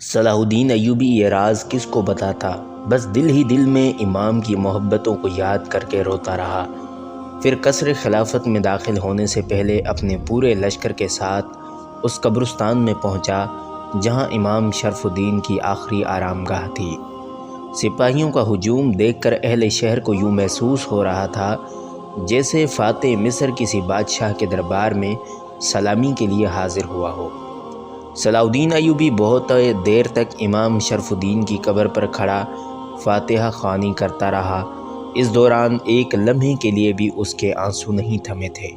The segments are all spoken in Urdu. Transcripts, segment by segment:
صلاح الدین ایوبی یہ راز کس کو بتاتا، بس دل ہی دل میں امام کی محبتوں کو یاد کر کے روتا رہا۔ پھر قصر خلافت میں داخل ہونے سے پہلے اپنے پورے لشکر کے ساتھ اس قبرستان میں پہنچا جہاں امام شرف الدین کی آخری آرام گاہ تھی۔ سپاہیوں کا ہجوم دیکھ کر اہل شہر کو یوں محسوس ہو رہا تھا جیسے فاتح مصر کسی بادشاہ کے دربار میں سلامی کے لیے حاضر ہوا ہو۔ صلاح الدین ایوبی بہت دیر تک امام شرف الدین کی قبر پر کھڑا فاتحہ خوانی کرتا رہا۔ اس دوران ایک لمحے کے لیے بھی اس کے آنسو نہیں تھمے تھے۔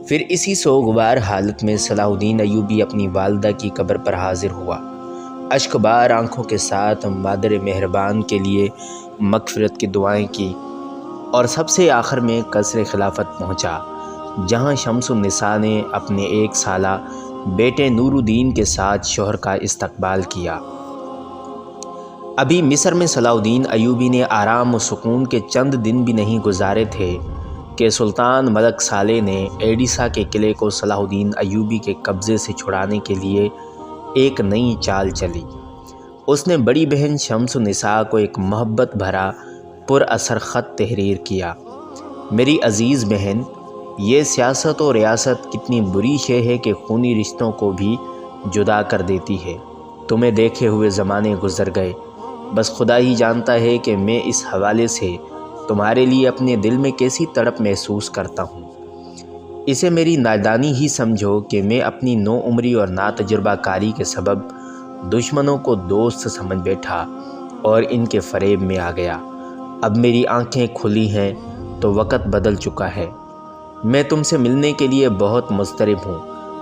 پھر اسی سوگوار حالت میں صلاح الدین ایوبی اپنی والدہ کی قبر پر حاضر ہوا، اشک بار آنکھوں کے ساتھ مادر مہربان کے لیے مغفرت کی دعائیں کی، اور سب سے آخر میں قصر خلافت پہنچا جہاں شمس النساء نے اپنے 1 سالہ بیٹے نور الدین کے ساتھ شوہر کا استقبال کیا۔ ابھی مصر میں صلاح الدین ایوبی نے آرام و سکون کے چند دن بھی نہیں گزارے تھے کہ سلطان ملک صالح نے ایڈیسا کے قلعے کو صلاح الدین ایوبی کے قبضے سے چھڑانے کے لیے ایک نئی چال چلی۔ اس نے بڑی بہن شمس النساء کو ایک محبت بھرا پر اثر خط تحریر کیا: میری عزیز بہن، یہ سیاست و ریاست کتنی بری شے ہے کہ خونی رشتوں کو بھی جدا کر دیتی ہے۔ تمہیں دیکھے ہوئے زمانے گزر گئے، بس خدا ہی جانتا ہے کہ میں اس حوالے سے تمہارے لیے اپنے دل میں کیسی تڑپ محسوس کرتا ہوں۔ اسے میری نادانی ہی سمجھو کہ میں اپنی نو عمری اور ناتجربہ کاری کے سبب دشمنوں کو دوست سمجھ بیٹھا اور ان کے فریب میں آ گیا۔ اب میری آنکھیں کھلی ہیں تو وقت بدل چکا ہے۔ میں تم سے ملنے کے لیے بہت مضطرب ہوں،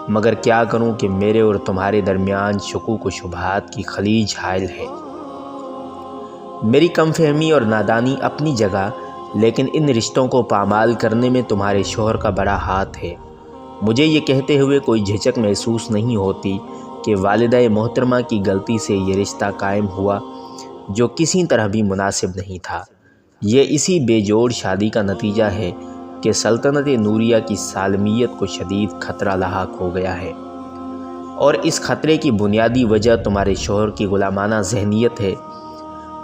مگر کیا کروں کہ میرے اور تمہارے درمیان شکوک و شبہات کی خلیج حائل ہے۔ میری کم فہمی اور نادانی اپنی جگہ، لیکن ان رشتوں کو پامال کرنے میں تمہارے شوہر کا بڑا ہاتھ ہے۔ مجھے یہ کہتے ہوئے کوئی جھجک محسوس نہیں ہوتی کہ والدہ محترمہ کی غلطی سے یہ رشتہ قائم ہوا جو کسی طرح بھی مناسب نہیں تھا۔ یہ اسی بے جوڑ شادی کا نتیجہ ہے کہ سلطنت نوریہ کی سالمیت کو شدید خطرہ لاحق ہو گیا ہے، اور اس خطرے کی بنیادی وجہ تمہارے شوہر کی غلامانہ ذہنیت ہے۔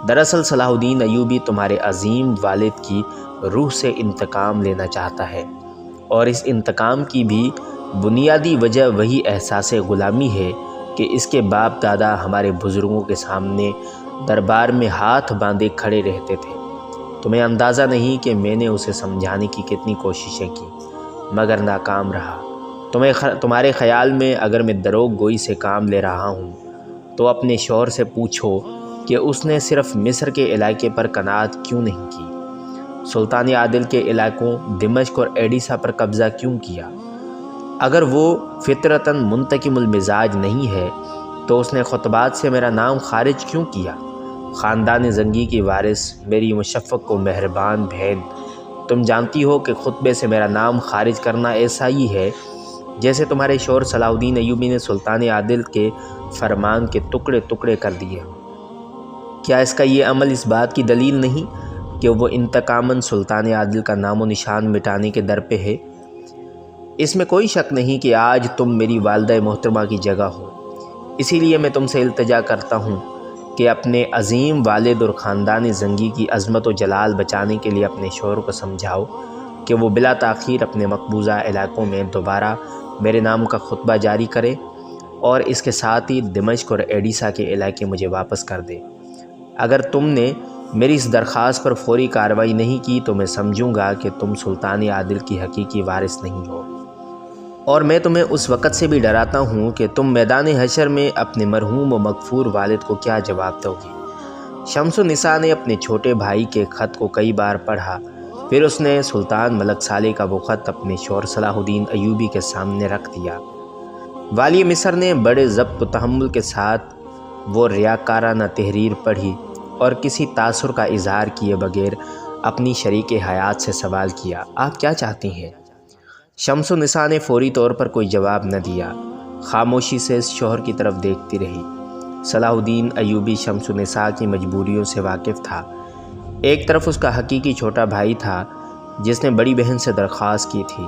دراصل صلاح الدین ایوبی تمہارے عظیم والد کی روح سے انتقام لینا چاہتا ہے، اور اس انتقام کی بھی بنیادی وجہ وہی احساس غلامی ہے کہ اس کے باپ دادا ہمارے بزرگوں کے سامنے دربار میں ہاتھ باندھے کھڑے رہتے تھے۔ تمہیں اندازہ نہیں کہ میں نے اسے سمجھانے کی کتنی کوششیں کی، مگر ناکام رہا۔ تمہارے خیال میں اگر میں دروغ گوئی سے کام لے رہا ہوں تو اپنے شوہر سے پوچھو کہ اس نے صرف مصر کے علاقے پر قناعت کیوں نہیں کی، سلطان عادل کے علاقوں دمشق اور ایڈیسا پر قبضہ کیوں کیا۔ اگر وہ فطرتاً منتقم المزاج نہیں ہے تو اس نے خطبات سے میرا نام خارج کیوں کیا۔ خاندان زنگی کی وارث میری مشفق و مہربان بہن، تم جانتی ہو کہ خطبے سے میرا نام خارج کرنا ایسا ہی ہے جیسے تمہارے شوہر صلاح الدین ایوبی نے سلطان عادل کے فرمان کے ٹکڑے ٹکڑے کر دیے۔ کیا اس کا یہ عمل اس بات کی دلیل نہیں کہ وہ انتقاماً سلطان عادل کا نام و نشان مٹانے کے در پہ ہے؟ اس میں کوئی شک نہیں کہ آج تم میری والدہ محترمہ کی جگہ ہو، اسی لیے میں تم سے التجا کرتا ہوں کہ اپنے عظیم والد اور خاندان زنگی کی عظمت و جلال بچانے کے لیے اپنے شوہر کو سمجھاؤ کہ وہ بلا تاخیر اپنے مقبوضہ علاقوں میں دوبارہ میرے نام کا خطبہ جاری کرے، اور اس کے ساتھ ہی دمشق اور ایڈیسا کے علاقے مجھے واپس کر دے۔ اگر تم نے میری اس درخواست پر فوری کارروائی نہیں کی تو میں سمجھوں گا کہ تم سلطان عادل کی حقیقی وارث نہیں ہو، اور میں تمہیں اس وقت سے بھی ڈراتا ہوں کہ تم میدان حشر میں اپنے مرحوم و مغفور والد کو کیا جواب دو گی۔ شمس النساء نے اپنے چھوٹے بھائی کے خط کو کئی بار پڑھا، پھر اس نے سلطان ملک صالح کا وہ خط اپنے شوہر صلاح الدین ایوبی کے سامنے رکھ دیا۔ والی مصر نے بڑے ضبط و تحمل کے ساتھ وہ ریاکارانہ تحریر پڑھی اور کسی تاثر کا اظہار کیے بغیر اپنی شریک حیات سے سوال کیا: آپ کیا چاہتی ہیں؟ شمس النساء نے فوری طور پر کوئی جواب نہ دیا، خاموشی سے اس شوہر کی طرف دیکھتی رہی۔ صلاح الدین ایوبی شمس النساء کی مجبوریوں سے واقف تھا۔ ایک طرف اس کا حقیقی چھوٹا بھائی تھا جس نے بڑی بہن سے درخواست کی تھی،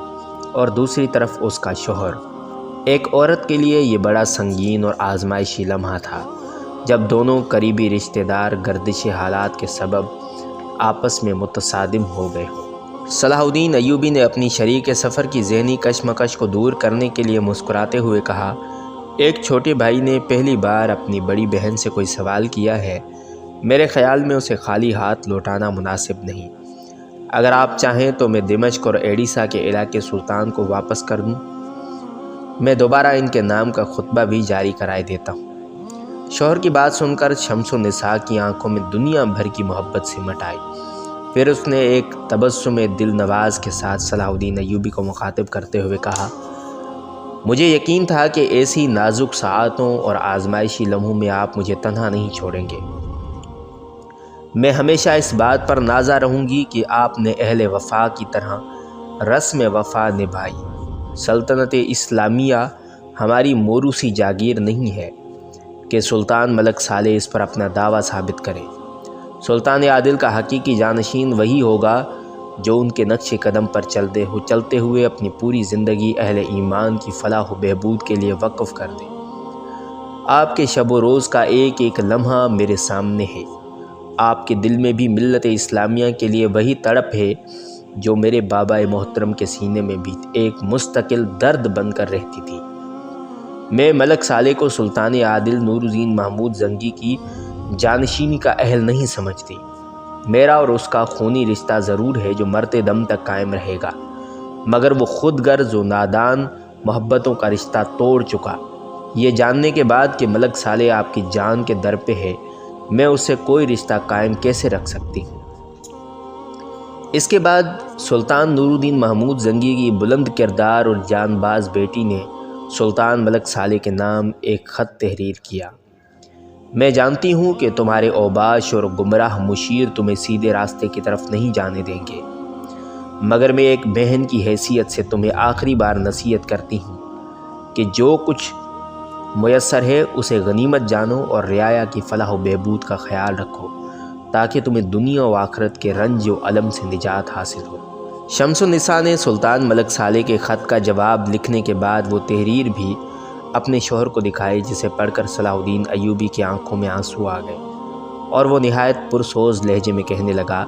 اور دوسری طرف اس کا شوہر۔ ایک عورت کے لیے یہ بڑا سنگین اور آزمائشی لمحہ تھا۔ جب دونوں قریبی رشتہ دار گردش حالات کے سبب آپس میں متصادم ہو گئے ہوں۔ صلاح الدین ایوبی نے اپنی شریک سفر کی ذہنی کشمکش کو دور کرنے کے لیے مسکراتے ہوئے کہا، ایک چھوٹے بھائی نے پہلی بار اپنی بڑی بہن سے کوئی سوال کیا ہے، میرے خیال میں اسے خالی ہاتھ لوٹانا مناسب نہیں۔ اگر آپ چاہیں تو میں دمشق اور ایڈیسا کے علاقے سلطان کو واپس کر دوں، میں دوبارہ ان کے نام کا خطبہ بھی جاری کرائے دیتا ہوں۔ شوہر کی بات سن کر شمس النساء کی آنکھوں میں دنیا بھر کی محبت سمٹ آئی۔ پھر اس نے ایک تبسم دل نواز کے ساتھ صلاح الدین ایوبی کو مخاطب کرتے ہوئے کہا، مجھے یقین تھا کہ ایسی نازک ساعتوں اور آزمائشی لمحوں میں آپ مجھے تنہا نہیں چھوڑیں گے۔ میں ہمیشہ اس بات پر نازا رہوں گی کہ آپ نے اہل وفا کی طرح رسم وفا نبھائی۔ سلطنت اسلامیہ ہماری موروثی جاگیر نہیں ہے کہ سلطان ملک صالح اس پر اپنا دعویٰ ثابت کرے۔ سلطان عادل کا حقیقی جانشین وہی ہوگا جو ان کے نقش قدم پر چلتے ہوئے اپنی پوری زندگی اہل ایمان کی فلاح و بہبود کے لیے وقف کر دے۔ آپ کے شب و روز کا ایک ایک لمحہ میرے سامنے ہے۔ آپ کے دل میں بھی ملت اسلامیہ کے لیے وہی تڑپ ہے جو میرے بابا محترم کے سینے میں بھی ایک مستقل درد بن کر رہتی تھی۔ میں ملک صالح کو سلطان عادل نور الدین محمود زنگی کی جانشینی کا اہل نہیں سمجھتی۔ میرا اور اس کا خونی رشتہ ضرور ہے جو مرتے دم تک قائم رہے گا، مگر وہ خود غرض و نادان محبتوں کا رشتہ توڑ چکا۔ یہ جاننے کے بعد کہ ملک صالح آپ کی جان کے در پہ ہے، میں اس سے کوئی رشتہ قائم کیسے رکھ سکتی ہوں؟ اس کے بعد سلطان نور الدین محمود زنگی کی بلند کردار اور جان باز بیٹی نے سلطان ملک صالح کے نام ایک خط تحریر کیا۔ میں جانتی ہوں کہ تمہارے اوباش اور گمراہ مشیر تمہیں سیدھے راستے کی طرف نہیں جانے دیں گے، مگر میں ایک بہن کی حیثیت سے تمہیں آخری بار نصیحت کرتی ہوں کہ جو کچھ میسر ہے اسے غنیمت جانو اور رعایا کی فلاح و بہبود کا خیال رکھو تاکہ تمہیں دنیا و آخرت کے رنج و الم سے نجات حاصل ہو۔ شمس النساء نے سلطان ملک صالح کے خط کا جواب لکھنے کے بعد وہ تحریر بھی اپنے شوہر کو دکھائی، جسے پڑھ کر صلاح الدین ایوبی کی آنکھوں میں آنسو آ گئے اور وہ نہایت پرسوز لہجے میں کہنے لگا،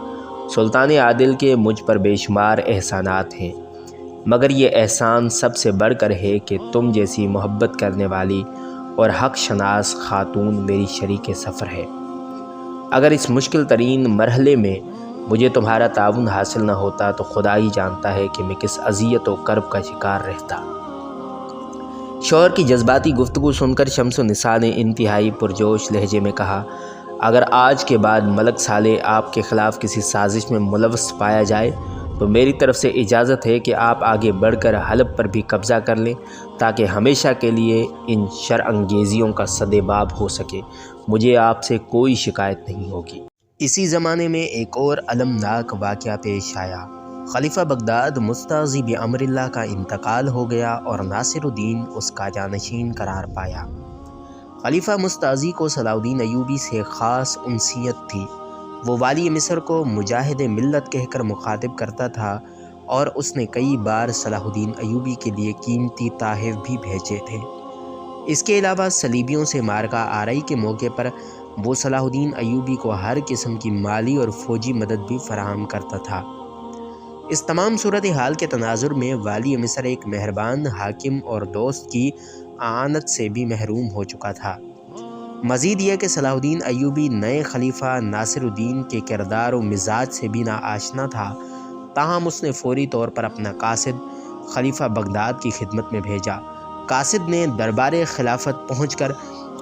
سلطان عادل کے مجھ پر بے شمار احسانات ہیں، مگر یہ احسان سب سے بڑھ کر ہے کہ تم جیسی محبت کرنے والی اور حق شناس خاتون میری شریک سفر ہے۔ اگر اس مشکل ترین مرحلے میں مجھے تمہارا تعاون حاصل نہ ہوتا تو خدا ہی جانتا ہے کہ میں کس اذیت و کرب کا شکار رہتا۔ شوہر کی جذباتی گفتگو سن کر شمس النساء نے انتہائی پرجوش لہجے میں کہا، اگر آج کے بعد ملک صالح آپ کے خلاف کسی سازش میں ملوث پایا جائے تو میری طرف سے اجازت ہے کہ آپ آگے بڑھ کر حلب پر بھی قبضہ کر لیں تاکہ ہمیشہ کے لیے ان شر انگیزیوں کا سدباب ہو سکے۔ مجھے آپ سے کوئی شکایت نہیں ہوگی۔ اسی زمانے میں ایک اور المناک واقعہ پیش آیا۔ خلیفہ بغداد مستعصی بامر اللہ کا انتقال ہو گیا اور ناصر الدین اس کا جانشین قرار پایا۔ خلیفہ مستعصی کو صلاح الدین ایوبی سے خاص انسیت تھی۔ وہ والی مصر کو مجاہد ملت کہہ کر مخاطب کرتا تھا اور اس نے کئی بار صلاح الدین ایوبی کے لیے قیمتی تحائف بھی بھیجے تھے۔ اس کے علاوہ صلیبیوں سے مارکہ آرائی کے موقع پر وہ صلاح الدین ایوبی کو ہر قسم کی مالی اور فوجی مدد بھی فراہم کرتا تھا۔ اس تمام صورتحال کے تناظر میں والی مصر ایک مہربان حاکم اور دوست کی اعانت سے بھی محروم ہو چکا تھا۔ مزید یہ کہ صلاح الدین ایوبی نئے خلیفہ ناصر الدین کے کردار و مزاج سے بھی ناآشنا تھا، تاہم اس نے فوری طور پر اپنا قاصد خلیفہ بغداد کی خدمت میں بھیجا۔ قاصد نے دربار خلافت پہنچ کر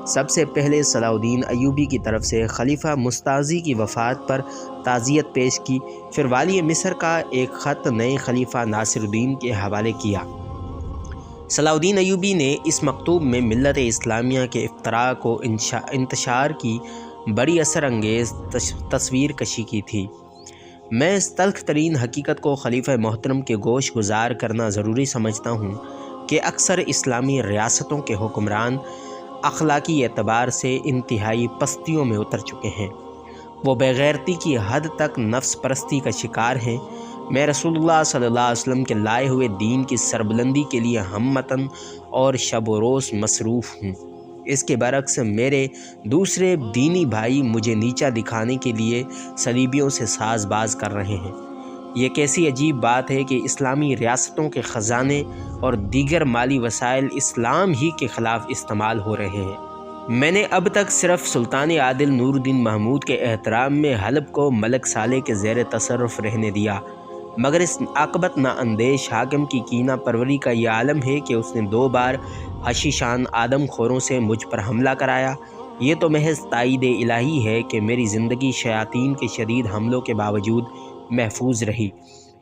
سب سے پہلے صلاح الدین ایوبی کی طرف سے خلیفہ مستعصی کی وفات پر تعزیت پیش کی، پھر والی مصر کا ایک خط نئے خلیفہ ناصر الدین کے حوالے کیا۔ صلاح الدین ایوبی نے اس مکتوب میں ملت اسلامیہ کے افتراق و انتشار کی بڑی اثر انگیز تصویر کشی کی تھی۔ میں اس تلخ ترین حقیقت کو خلیفہ محترم کے گوش گزار کرنا ضروری سمجھتا ہوں کہ اکثر اسلامی ریاستوں کے حکمران اخلاقی اعتبار سے انتہائی پستیوں میں اتر چکے ہیں۔ وہ بے غیرتی کی حد تک نفس پرستی کا شکار ہیں۔ میں رسول اللہ صلی اللہ علیہ وسلم کے لائے ہوئے دین کی سربلندی کے لیے ہم متن اور شب و روز مصروف ہوں۔ اس کے برعکس میرے دوسرے دینی بھائی مجھے نیچا دکھانے کے لیے صلیبیوں سے ساز باز کر رہے ہیں۔ یہ کیسی عجیب بات ہے کہ اسلامی ریاستوں کے خزانے اور دیگر مالی وسائل اسلام ہی کے خلاف استعمال ہو رہے ہیں۔ میں نے اب تک صرف سلطان عادل نور الدین محمود کے احترام میں حلب کو ملک صالح کے زیر تصرف رہنے دیا، مگر اس عاقبت نا اندیش حاکم کی کینہ پروری کا یہ عالم ہے کہ اس نے 2 بار حشیشان آدم خوروں سے مجھ پر حملہ کرایا۔ یہ تو محض تائید الہی ہے کہ میری زندگی شیاطین کے شدید حملوں کے باوجود محفوظ رہی۔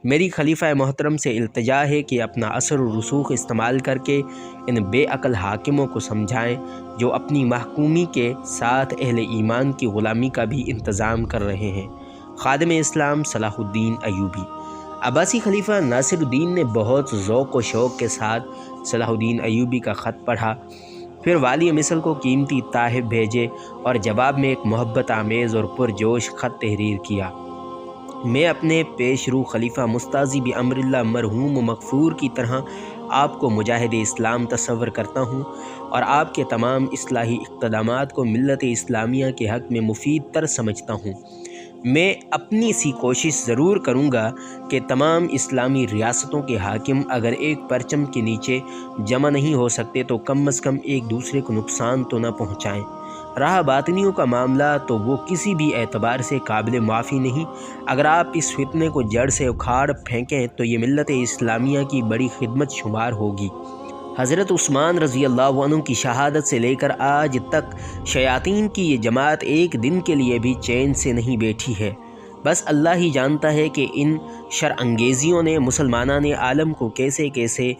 میری خلیفہ محترم سے التجا ہے کہ اپنا اثر و رسوخ استعمال کر کے ان بے عقل حاکموں کو سمجھائیں جو اپنی محکومی کے ساتھ اہل ایمان کی غلامی کا بھی انتظام کر رہے ہیں۔ خادم اسلام صلاح الدین ایوبی۔ عباسی خلیفہ ناصر الدین نے بہت ذوق و شوق کے ساتھ صلاح الدین ایوبی کا خط پڑھا، پھر والی مصر کو قیمتی تحائف بھیجے اور جواب میں ایک محبت آمیز اور پرجوش خط تحریر کیا۔ میں اپنے پیش رو خلیفہ مستعصی بامر اللہ مرحوم و مغفور کی طرح آپ کو مجاہد اسلام تصور کرتا ہوں اور آپ کے تمام اصلاحی اقتدامات کو ملت اسلامیہ کے حق میں مفید تر سمجھتا ہوں۔ میں اپنی سی کوشش ضرور کروں گا کہ تمام اسلامی ریاستوں کے حاکم اگر ایک پرچم کے نیچے جمع نہیں ہو سکتے تو کم از کم ایک دوسرے کو نقصان تو نہ پہنچائیں۔ رہا باطنیوں کا معاملہ تو وہ کسی بھی اعتبار سے قابل معافی نہیں۔ اگر آپ اس فتنے کو جڑ سے اکھاڑ پھینکیں تو یہ ملت اسلامیہ کی بڑی خدمت شمار ہوگی۔ حضرت عثمان رضی اللہ عنہ کی شہادت سے لے کر آج تک شیاطین کی یہ جماعت ایک دن کے لیے بھی چین سے نہیں بیٹھی ہے۔ بس اللہ ہی جانتا ہے کہ ان شر انگیزیوں نے مسلمانان عالم کو کیسے کیسے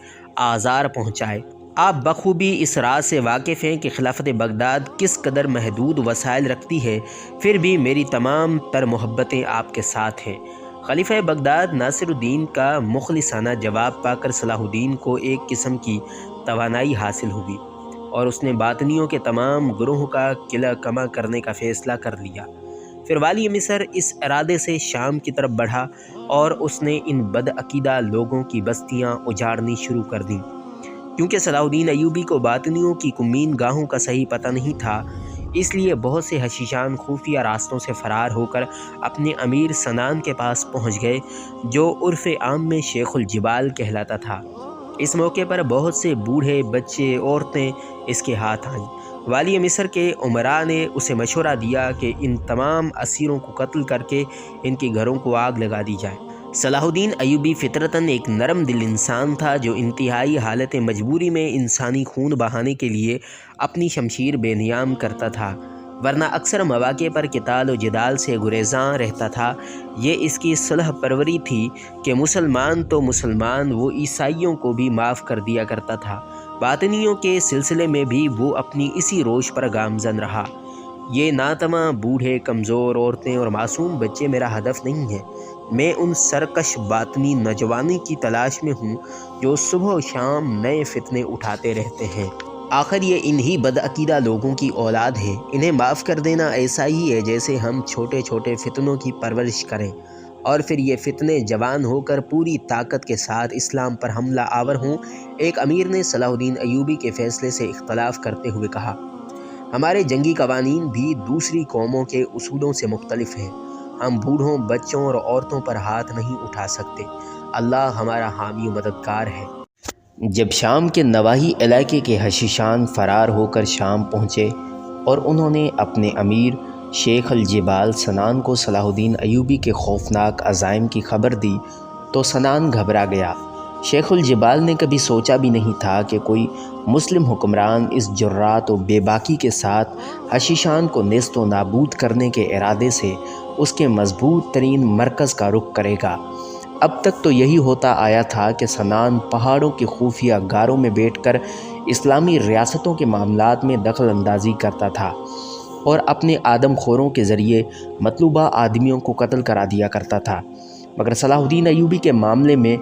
آزار پہنچائے۔ آپ بخوبی اس راز سے واقف ہیں کہ خلافت بغداد کس قدر محدود وسائل رکھتی ہے، پھر بھی میری تمام تر محبتیں آپ کے ساتھ ہیں۔ خلیفہ بغداد ناصر الدین کا مخلصانہ جواب پا کر صلاح الدین کو ایک قسم کی توانائی حاصل ہوئی اور اس نے باطنیوں کے تمام گروہ کا قلعہ کما کرنے کا فیصلہ کر لیا۔ پھر والی مصر اس ارادے سے شام کی طرف بڑھا اور اس نے ان بدعقیدہ لوگوں کی بستیاں اجاڑنی شروع کر دیں۔ کیونکہ صلاح الدین ایوبی کو باطنیوں کی کمین گاہوں کا صحیح پتہ نہیں تھا، اس لیے بہت سے حشیشان خفیہ راستوں سے فرار ہو کر اپنے امیر سنان کے پاس پہنچ گئے، جو عرف عام میں شیخ الجبال کہلاتا تھا۔ اس موقع پر بہت سے بوڑھے، بچے، عورتیں اس کے ہاتھ آئیں۔ والی مصر کے امراء نے اسے مشورہ دیا کہ ان تمام اسیروں کو قتل کر کے ان کے گھروں کو آگ لگا دی جائے۔ صلاح الدین ایوبی فطرتاً ایک نرم دل انسان تھا جو انتہائی حالت مجبوری میں انسانی خون بہانے کے لیے اپنی شمشیر بے نیام کرتا تھا، ورنہ اکثر مواقع پر قتال و جدال سے گریزاں رہتا تھا۔ یہ اس کی صلح پروری تھی کہ مسلمان تو مسلمان، وہ عیسائیوں کو بھی معاف کر دیا کرتا تھا۔ باطنیوں کے سلسلے میں بھی وہ اپنی اسی روش پر گامزن رہا۔ یہ ناتواں بوڑھے، کمزور عورتیں اور معصوم بچے میرا ہدف نہیں ہیں۔ میں ان سرکش باطنی نوجوانوں کی تلاش میں ہوں جو صبح و شام نئے فتنے اٹھاتے رہتے ہیں۔ آخر یہ انہی بدعقیدہ لوگوں کی اولاد ہیں۔ انہیں معاف کر دینا ایسا ہی ہے جیسے ہم چھوٹے چھوٹے فتنوں کی پرورش کریں اور پھر یہ فتنے جوان ہو کر پوری طاقت کے ساتھ اسلام پر حملہ آور ہوں۔ ایک امیر نے صلاح الدین ایوبی کے فیصلے سے اختلاف کرتے ہوئے کہا، ہمارے جنگی قوانین بھی دوسری قوموں کے اصولوں سے مختلف ہیں۔ ہم بوڑھوں، بچوں اور عورتوں پر ہاتھ نہیں اٹھا سکتے۔ اللہ ہمارا حامی و مددگار ہے۔ جب شام کے نواحی علاقے کے حشیشان فرار ہو کر شام پہنچے اور انہوں نے اپنے امیر شیخ الجبال سنان کو صلاح الدین ایوبی کے خوفناک عزائم کی خبر دی تو سنان گھبرا گیا۔ شیخ الجبال نے کبھی سوچا بھی نہیں تھا کہ کوئی مسلم حکمران اس جرات و بے باکی کے ساتھ حشیشان کو نیست و نابود کرنے کے ارادے سے اس کے مضبوط ترین مرکز کا رخ کرے گا۔ اب تک تو یہی ہوتا آیا تھا کہ سنان پہاڑوں کے خفیہ غاروں میں بیٹھ کر اسلامی ریاستوں کے معاملات میں دخل اندازی کرتا تھا اور اپنے آدم خوروں کے ذریعے مطلوبہ آدمیوں کو قتل کرا دیا کرتا تھا، مگر صلاح الدین ایوبی کے معاملے میں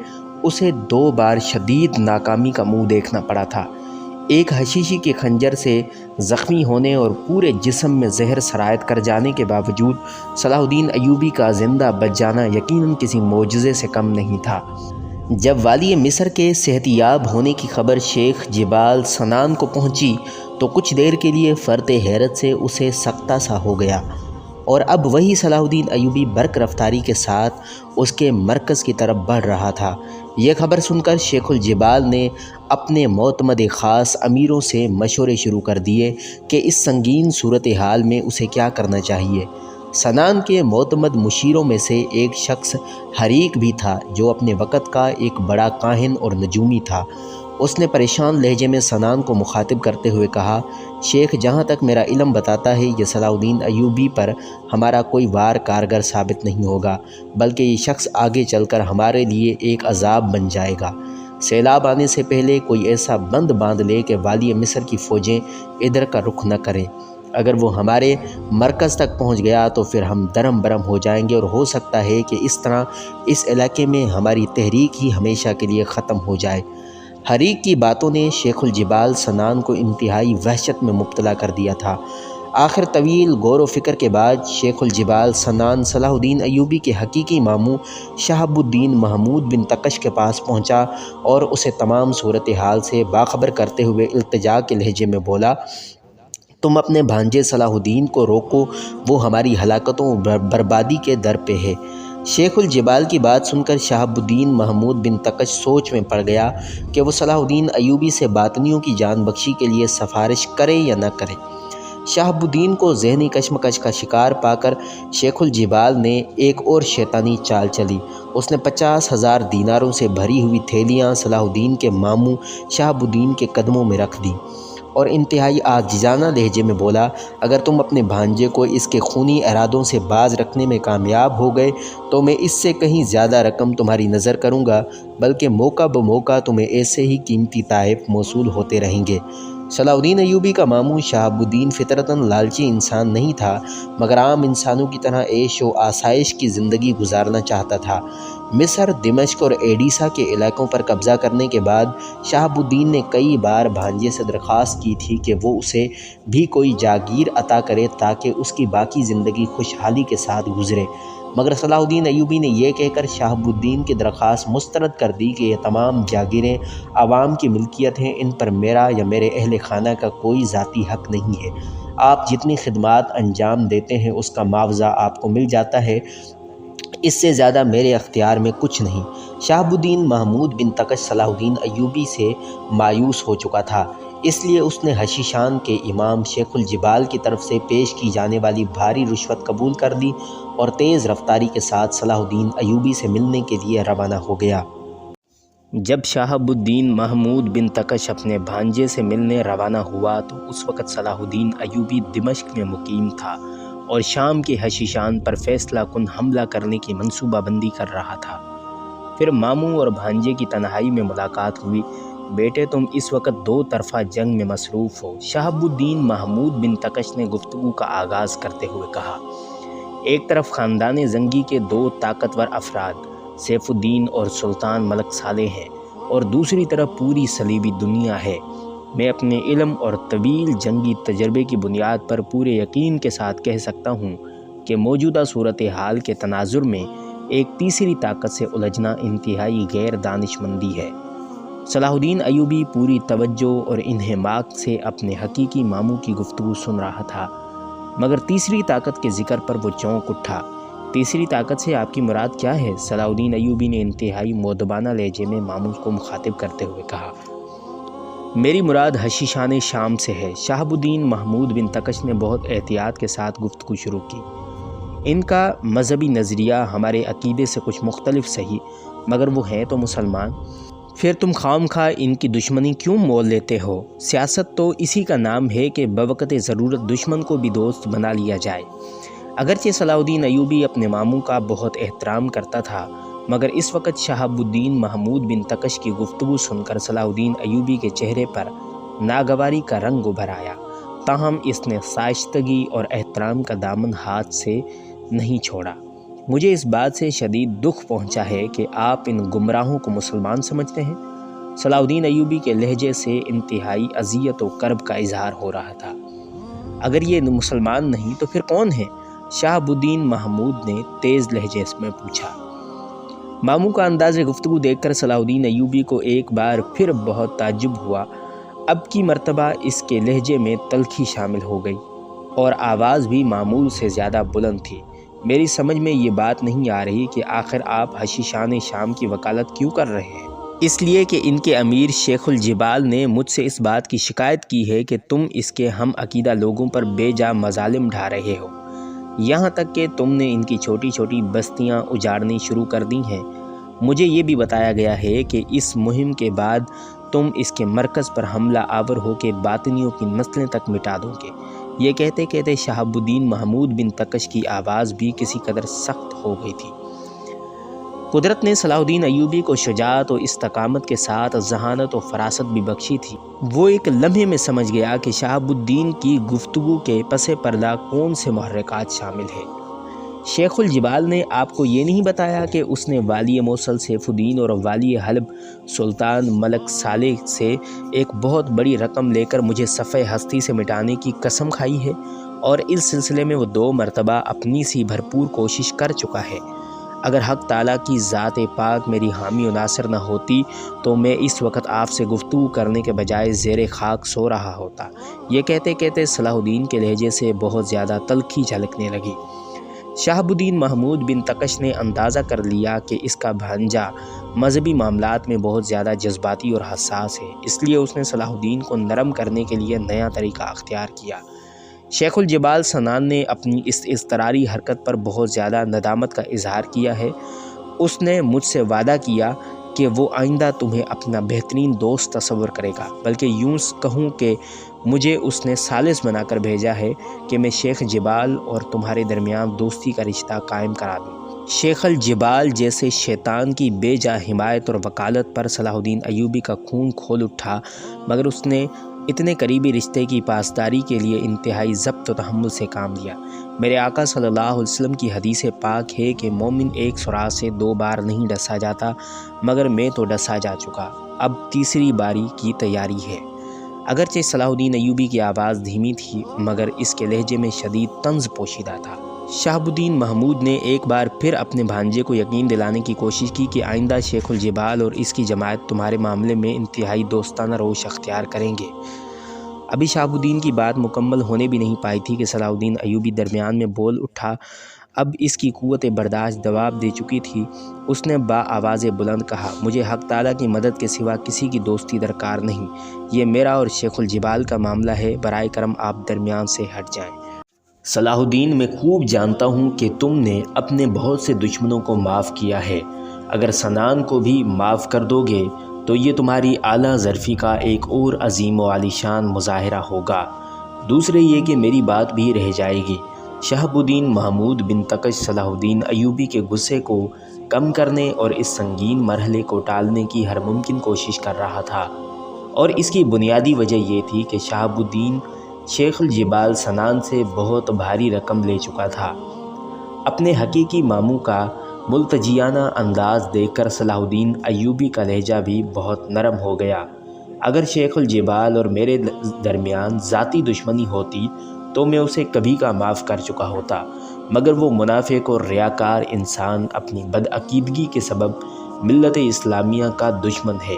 اسے 2 بار شدید ناکامی کا منہ دیکھنا پڑا تھا۔ ایک حشیشی کے خنجر سے زخمی ہونے اور پورے جسم میں زہر سرایت کر جانے کے باوجود صلاح الدین ایوبی کا زندہ بچ جانا یقیناً کسی معجزے سے کم نہیں تھا۔ جب والی مصر کے صحت یاب ہونے کی خبر شیخ جبال سنان کو پہنچی تو کچھ دیر کے لیے فرط حیرت سے اسے سکتہ سا ہو گیا، اور اب وہی صلاح الدین ایوبی برق رفتاری کے ساتھ اس کے مرکز کی طرف بڑھ رہا تھا۔ یہ خبر سن کر شیخ الجبال نے اپنے معتمد خاص امیروں سے مشورے شروع کر دیے کہ اس سنگین صورتحال میں اسے کیا کرنا چاہیے۔ سنان کے معتمد مشیروں میں سے ایک شخص حریق بھی تھا، جو اپنے وقت کا ایک بڑا کاہن اور نجومی تھا۔ اس نے پریشان لہجے میں سنان کو مخاطب کرتے ہوئے کہا، شیخ، جہاں تک میرا علم بتاتا ہے یہ صلاح الدین ایوبی پر ہمارا کوئی وار کارگر ثابت نہیں ہوگا، بلکہ یہ شخص آگے چل کر ہمارے لیے ایک عذاب بن جائے گا۔ سیلاب آنے سے پہلے کوئی ایسا بند باندھ لے کہ والی مصر کی فوجیں ادھر کا رخ نہ کریں۔ اگر وہ ہمارے مرکز تک پہنچ گیا تو پھر ہم درم برم ہو جائیں گے، اور ہو سکتا ہے کہ اس طرح اس علاقے میں ہماری تحریک ہی ہمیشہ کے لیے ختم ہو جائے۔ حریق کی باتوں نے شیخ الجبال سنان کو انتہائی وحشت میں مبتلا کر دیا تھا۔ آخر طویل غور و فکر کے بعد شیخ الجبال سنان صلاح الدین ایوبی کے حقیقی ماموں شہاب الدین محمود بن تقش کے پاس پہنچا اور اسے تمام صورتحال سے باخبر کرتے ہوئے التجا کے لہجے میں بولا، تم اپنے بھانجے صلاح الدین کو روکو، وہ ہماری ہلاکتوں و بربادی کے در پہ ہے۔ شیخ الجبال کی بات سن کر شہاب الدین محمود بن تقش سوچ میں پڑ گیا کہ وہ صلاح الدین ایوبی سے باطنیوں کی جان بخشی کے لیے سفارش کرے یا نہ کرے۔ شہاب الدین کو ذہنی کشمکش کا شکار پا کر شیخ الجبال نے ایک اور شیطانی چال چلی۔ اس نے 50,000 دیناروں سے بھری ہوئی تھیلیاں صلاح الدین کے ماموں شہاب الدین کے قدموں میں رکھ دیں اور انتہائی عاجزانہ لہجے میں بولا، اگر تم اپنے بھانجے کو اس کے خونی ارادوں سے باز رکھنے میں کامیاب ہو گئے تو میں اس سے کہیں زیادہ رقم تمہاری نظر کروں گا، بلکہ موقع بموقع تمہیں ایسے ہی قیمتی تحائف موصول ہوتے رہیں گے۔ صلاح الدین ایوبی کا ماموں شہاب الدین فطرتاً لالچی انسان نہیں تھا، مگر عام انسانوں کی طرح عیش و آسائش کی زندگی گزارنا چاہتا تھا۔ مصر، دمشق اور ایڈیسا کے علاقوں پر قبضہ کرنے کے بعد شہاب الدین نے کئی بار بھانجے سے درخواست کی تھی کہ وہ اسے بھی کوئی جاگیر عطا کرے تاکہ اس کی باقی زندگی خوشحالی کے ساتھ گزرے، مگر صلاح الدین ایوبی نے یہ کہہ کر شہاب الدین کی درخواست مسترد کر دی کہ یہ تمام جاگیریں عوام کی ملکیت ہیں، ان پر میرا یا میرے اہل خانہ کا کوئی ذاتی حق نہیں ہے۔ آپ جتنی خدمات انجام دیتے ہیں اس کا معاوضہ آپ کو مل جاتا ہے، اس سے زیادہ میرے اختیار میں کچھ نہیں۔ شہاب الدین محمود بن تقش صلاح الدین ایوبی سے مایوس ہو چکا تھا، اس لیے اس نے حشیشان کے امام شیخ الجبال کی طرف سے پیش کی جانے والی بھاری رشوت قبول کر لی اور تیز رفتاری کے ساتھ صلاح الدین ایوبی سے ملنے کے لیے روانہ ہو گیا۔ جب شہاب الدین محمود بن تقش اپنے بھانجے سے ملنے روانہ ہوا تو اس وقت صلاح الدین ایوبی دمشق میں مقیم تھا اور شام کے حشیشان پر فیصلہ کن حملہ کرنے کی منصوبہ بندی کر رہا تھا۔ پھر ماموں اور بھانجے کی تنہائی میں ملاقات ہوئی۔ بیٹے، تم اس وقت دو طرفہ جنگ میں مصروف ہو، شہاب الدین محمود بن تقش نے گفتگو کا آغاز کرتے ہوئے کہا۔ ایک طرف خاندان زنگی کے دو طاقتور افراد سیف الدین اور سلطان ملک صالح ہیں، اور دوسری طرف پوری صلیبی دنیا ہے۔ میں اپنے علم اور طویل جنگی تجربے کی بنیاد پر پورے یقین کے ساتھ کہہ سکتا ہوں کہ موجودہ صورتحال کے تناظر میں ایک تیسری طاقت سے الجھنا انتہائی غیر دانش مندی ہے۔ صلاح الدین ایوبی پوری توجہ اور انہماک سے اپنے حقیقی ماموں کی گفتگو سن رہا تھا، مگر تیسری طاقت کے ذکر پر وہ چونک اٹھا۔ تیسری طاقت سے آپ کی مراد کیا ہے؟ صلاح الدین ایوبی نے انتہائی مؤدبانہ لہجے میں ماموں کو مخاطب کرتے ہوئے کہا۔ میری مراد حشیشان شام سے ہے۔ شہاب الدین محمود بن تقش نے بہت احتیاط کے ساتھ گفتگو شروع کی۔ ان کا مذہبی نظریہ ہمارے عقیدے سے کچھ مختلف صحیح، مگر وہ ہیں تو مسلمان۔ پھر تم خام خواہ ان کی دشمنی کیوں مول لیتے ہو؟ سیاست تو اسی کا نام ہے کہ بوقت ضرورت دشمن کو بھی دوست بنا لیا جائے۔ اگرچہ صلاح الدین ایوبی اپنے ماموں کا بہت احترام کرتا تھا، مگر اس وقت شہاب الدین محمود بن تقش کی گفتگو سن کر صلاح الدین ایوبی کے چہرے پر ناگواری کا رنگ ابھر آیا، تاہم اس نے شائستگی اور احترام کا دامن ہاتھ سے نہیں چھوڑا۔ مجھے اس بات سے شدید دکھ پہنچا ہے کہ آپ ان گمراہوں کو مسلمان سمجھتے ہیں۔ صلاح الدین ایوبی کے لہجے سے انتہائی اذیت و کرب کا اظہار ہو رہا تھا۔ اگر یہ مسلمان نہیں تو پھر کون ہیں؟ شہاب الدین محمود نے تیز لہجے میں پوچھا۔ ماموں کا انداز گفتگو دیکھ کر صلاح الدین ایوبی کو ایک بار پھر بہت تعجب ہوا۔ اب کی مرتبہ اس کے لہجے میں تلخی شامل ہو گئی اور آواز بھی معمول سے زیادہ بلند تھی۔ میری سمجھ میں یہ بات نہیں آ رہی کہ آخر آپ حشیشان شام کی وکالت کیوں کر رہے ہیں؟ اس لیے کہ ان کے امیر شیخ الجبال نے مجھ سے اس بات کی شکایت کی ہے کہ تم اس کے ہم عقیدہ لوگوں پر بے جا مظالم ڈھا رہے ہو، یہاں تک کہ تم نے ان کی چھوٹی چھوٹی بستیاں اجاڑنی شروع کر دی ہیں۔ مجھے یہ بھی بتایا گیا ہے کہ اس مہم کے بعد تم اس کے مرکز پر حملہ آور ہو کے باطنیوں کی نسلیں تک مٹا دو گے۔ یہ کہتے کہتے شہاب الدین محمود بن تکش کی آواز بھی کسی قدر سخت ہو گئی تھی۔ قدرت نے صلاح الدین ایوبی کو شجاعت و استقامت کے ساتھ ذہانت و فراست بھی بخشی تھی۔ وہ ایک لمحے میں سمجھ گیا کہ شہاب الدین کی گفتگو کے پس پردہ کون سے محرکات شامل ہیں۔ شیخ الجبال نے آپ کو یہ نہیں بتایا کہ اس نے والی موصل سیف الدین اور والی حلب سلطان ملک صالح سے ایک بہت بڑی رقم لے کر مجھے صفحہ ہستی سے مٹانے کی قسم کھائی ہے، اور اس سلسلے میں وہ 2 مرتبہ اپنی سی بھرپور کوشش کر چکا ہے۔ اگر حق تعالیٰ کی ذات پاک میری حامی و ناصر نہ ہوتی تو میں اس وقت آپ سے گفتگو کرنے کے بجائے زیر خاک سو رہا ہوتا۔ یہ کہتے کہتے صلاح الدین کے لہجے سے بہت زیادہ تلخی جھلکنے لگی۔ شہاب الدین محمود بن تکش نے اندازہ کر لیا کہ اس کا بھانجا مذہبی معاملات میں بہت زیادہ جذباتی اور حساس ہے، اس لیے اس نے صلاح الدین کو نرم کرنے کے لیے نیا طریقہ اختیار کیا۔ شیخ الجبال سنان نے اپنی اس اضطراری حرکت پر بہت زیادہ ندامت کا اظہار کیا ہے۔ اس نے مجھ سے وعدہ کیا کہ وہ آئندہ تمہیں اپنا بہترین دوست تصور کرے گا، بلکہ یوں کہوں کہ مجھے اس نے ثالث بنا کر بھیجا ہے کہ میں شیخ جبال اور تمہارے درمیان دوستی کا رشتہ قائم کرا دوں۔ شیخ الجبال جیسے شیطان کی بے جا حمایت اور وکالت پر صلاح الدین ایوبی کا خون کھول اٹھا، مگر اس نے اتنے قریبی رشتے کی پاسداری کے لیے انتہائی ضبط و تحمل سے کام لیا۔ میرے آقا صلی اللہ علیہ وسلم کی حدیث پاک ہے کہ مومن ایک سوراخ سے 2 بار نہیں ڈسا جاتا، مگر میں تو ڈسا جا چکا، اب تیسری باری کی تیاری ہے۔ اگرچہ صلاح الدین ایوبی کی آواز دھیمی تھی، مگر اس کے لہجے میں شدید طنز پوشیدہ تھا۔ شہاب الدین محمود نے ایک بار پھر اپنے بھانجے کو یقین دلانے کی کوشش کی کہ آئندہ شیخ الجبال اور اس کی جماعت تمہارے معاملے میں انتہائی دوستانہ روش اختیار کریں گے۔ ابھی شہاب الدین کی بات مکمل ہونے بھی نہیں پائی تھی کہ صلاح الدین ایوبی درمیان میں بول اٹھا۔ اب اس کی قوت برداشت جواب دے چکی تھی۔ اس نے با آواز بلند کہا، مجھے حق تعالیٰ کی مدد کے سوا کسی کی دوستی درکار نہیں، یہ میرا اور شیخ الجبال کا معاملہ ہے، برائے کرم آپ درمیان سے ہٹ جائیں۔ صلاح الدین میں خوب جانتا ہوں کہ تم نے اپنے بہت سے دشمنوں کو معاف کیا ہے، اگر سنان کو بھی معاف کر دو گے تو یہ تمہاری اعلیٰ ظرفی کا ایک اور عظیم و عالیشان مظاہرہ ہوگا۔ دوسرے یہ کہ میری بات بھی رہ جائے گی۔ شہاب الدین محمود بن تکش صلاح الدین ایوبی کے غصے کو کم کرنے اور اس سنگین مرحلے کو ٹالنے کی ہر ممکن کوشش کر رہا تھا، اور اس کی بنیادی وجہ یہ تھی کہ شہاب الدین شیخ الجبال سنان سے بہت بھاری رقم لے چکا تھا۔ اپنے حقیقی ماموں کا ملتجیانہ انداز دیکھ کر صلاح الدین ایوبی کا لہجہ بھی بہت نرم ہو گیا۔ اگر شیخ الجبال اور میرے درمیان ذاتی دشمنی ہوتی تو میں اسے کبھی کا معاف کر چکا ہوتا، مگر وہ منافق اور ریاکار انسان اپنی بدعقیدگی کے سبب ملت اسلامیہ کا دشمن ہے،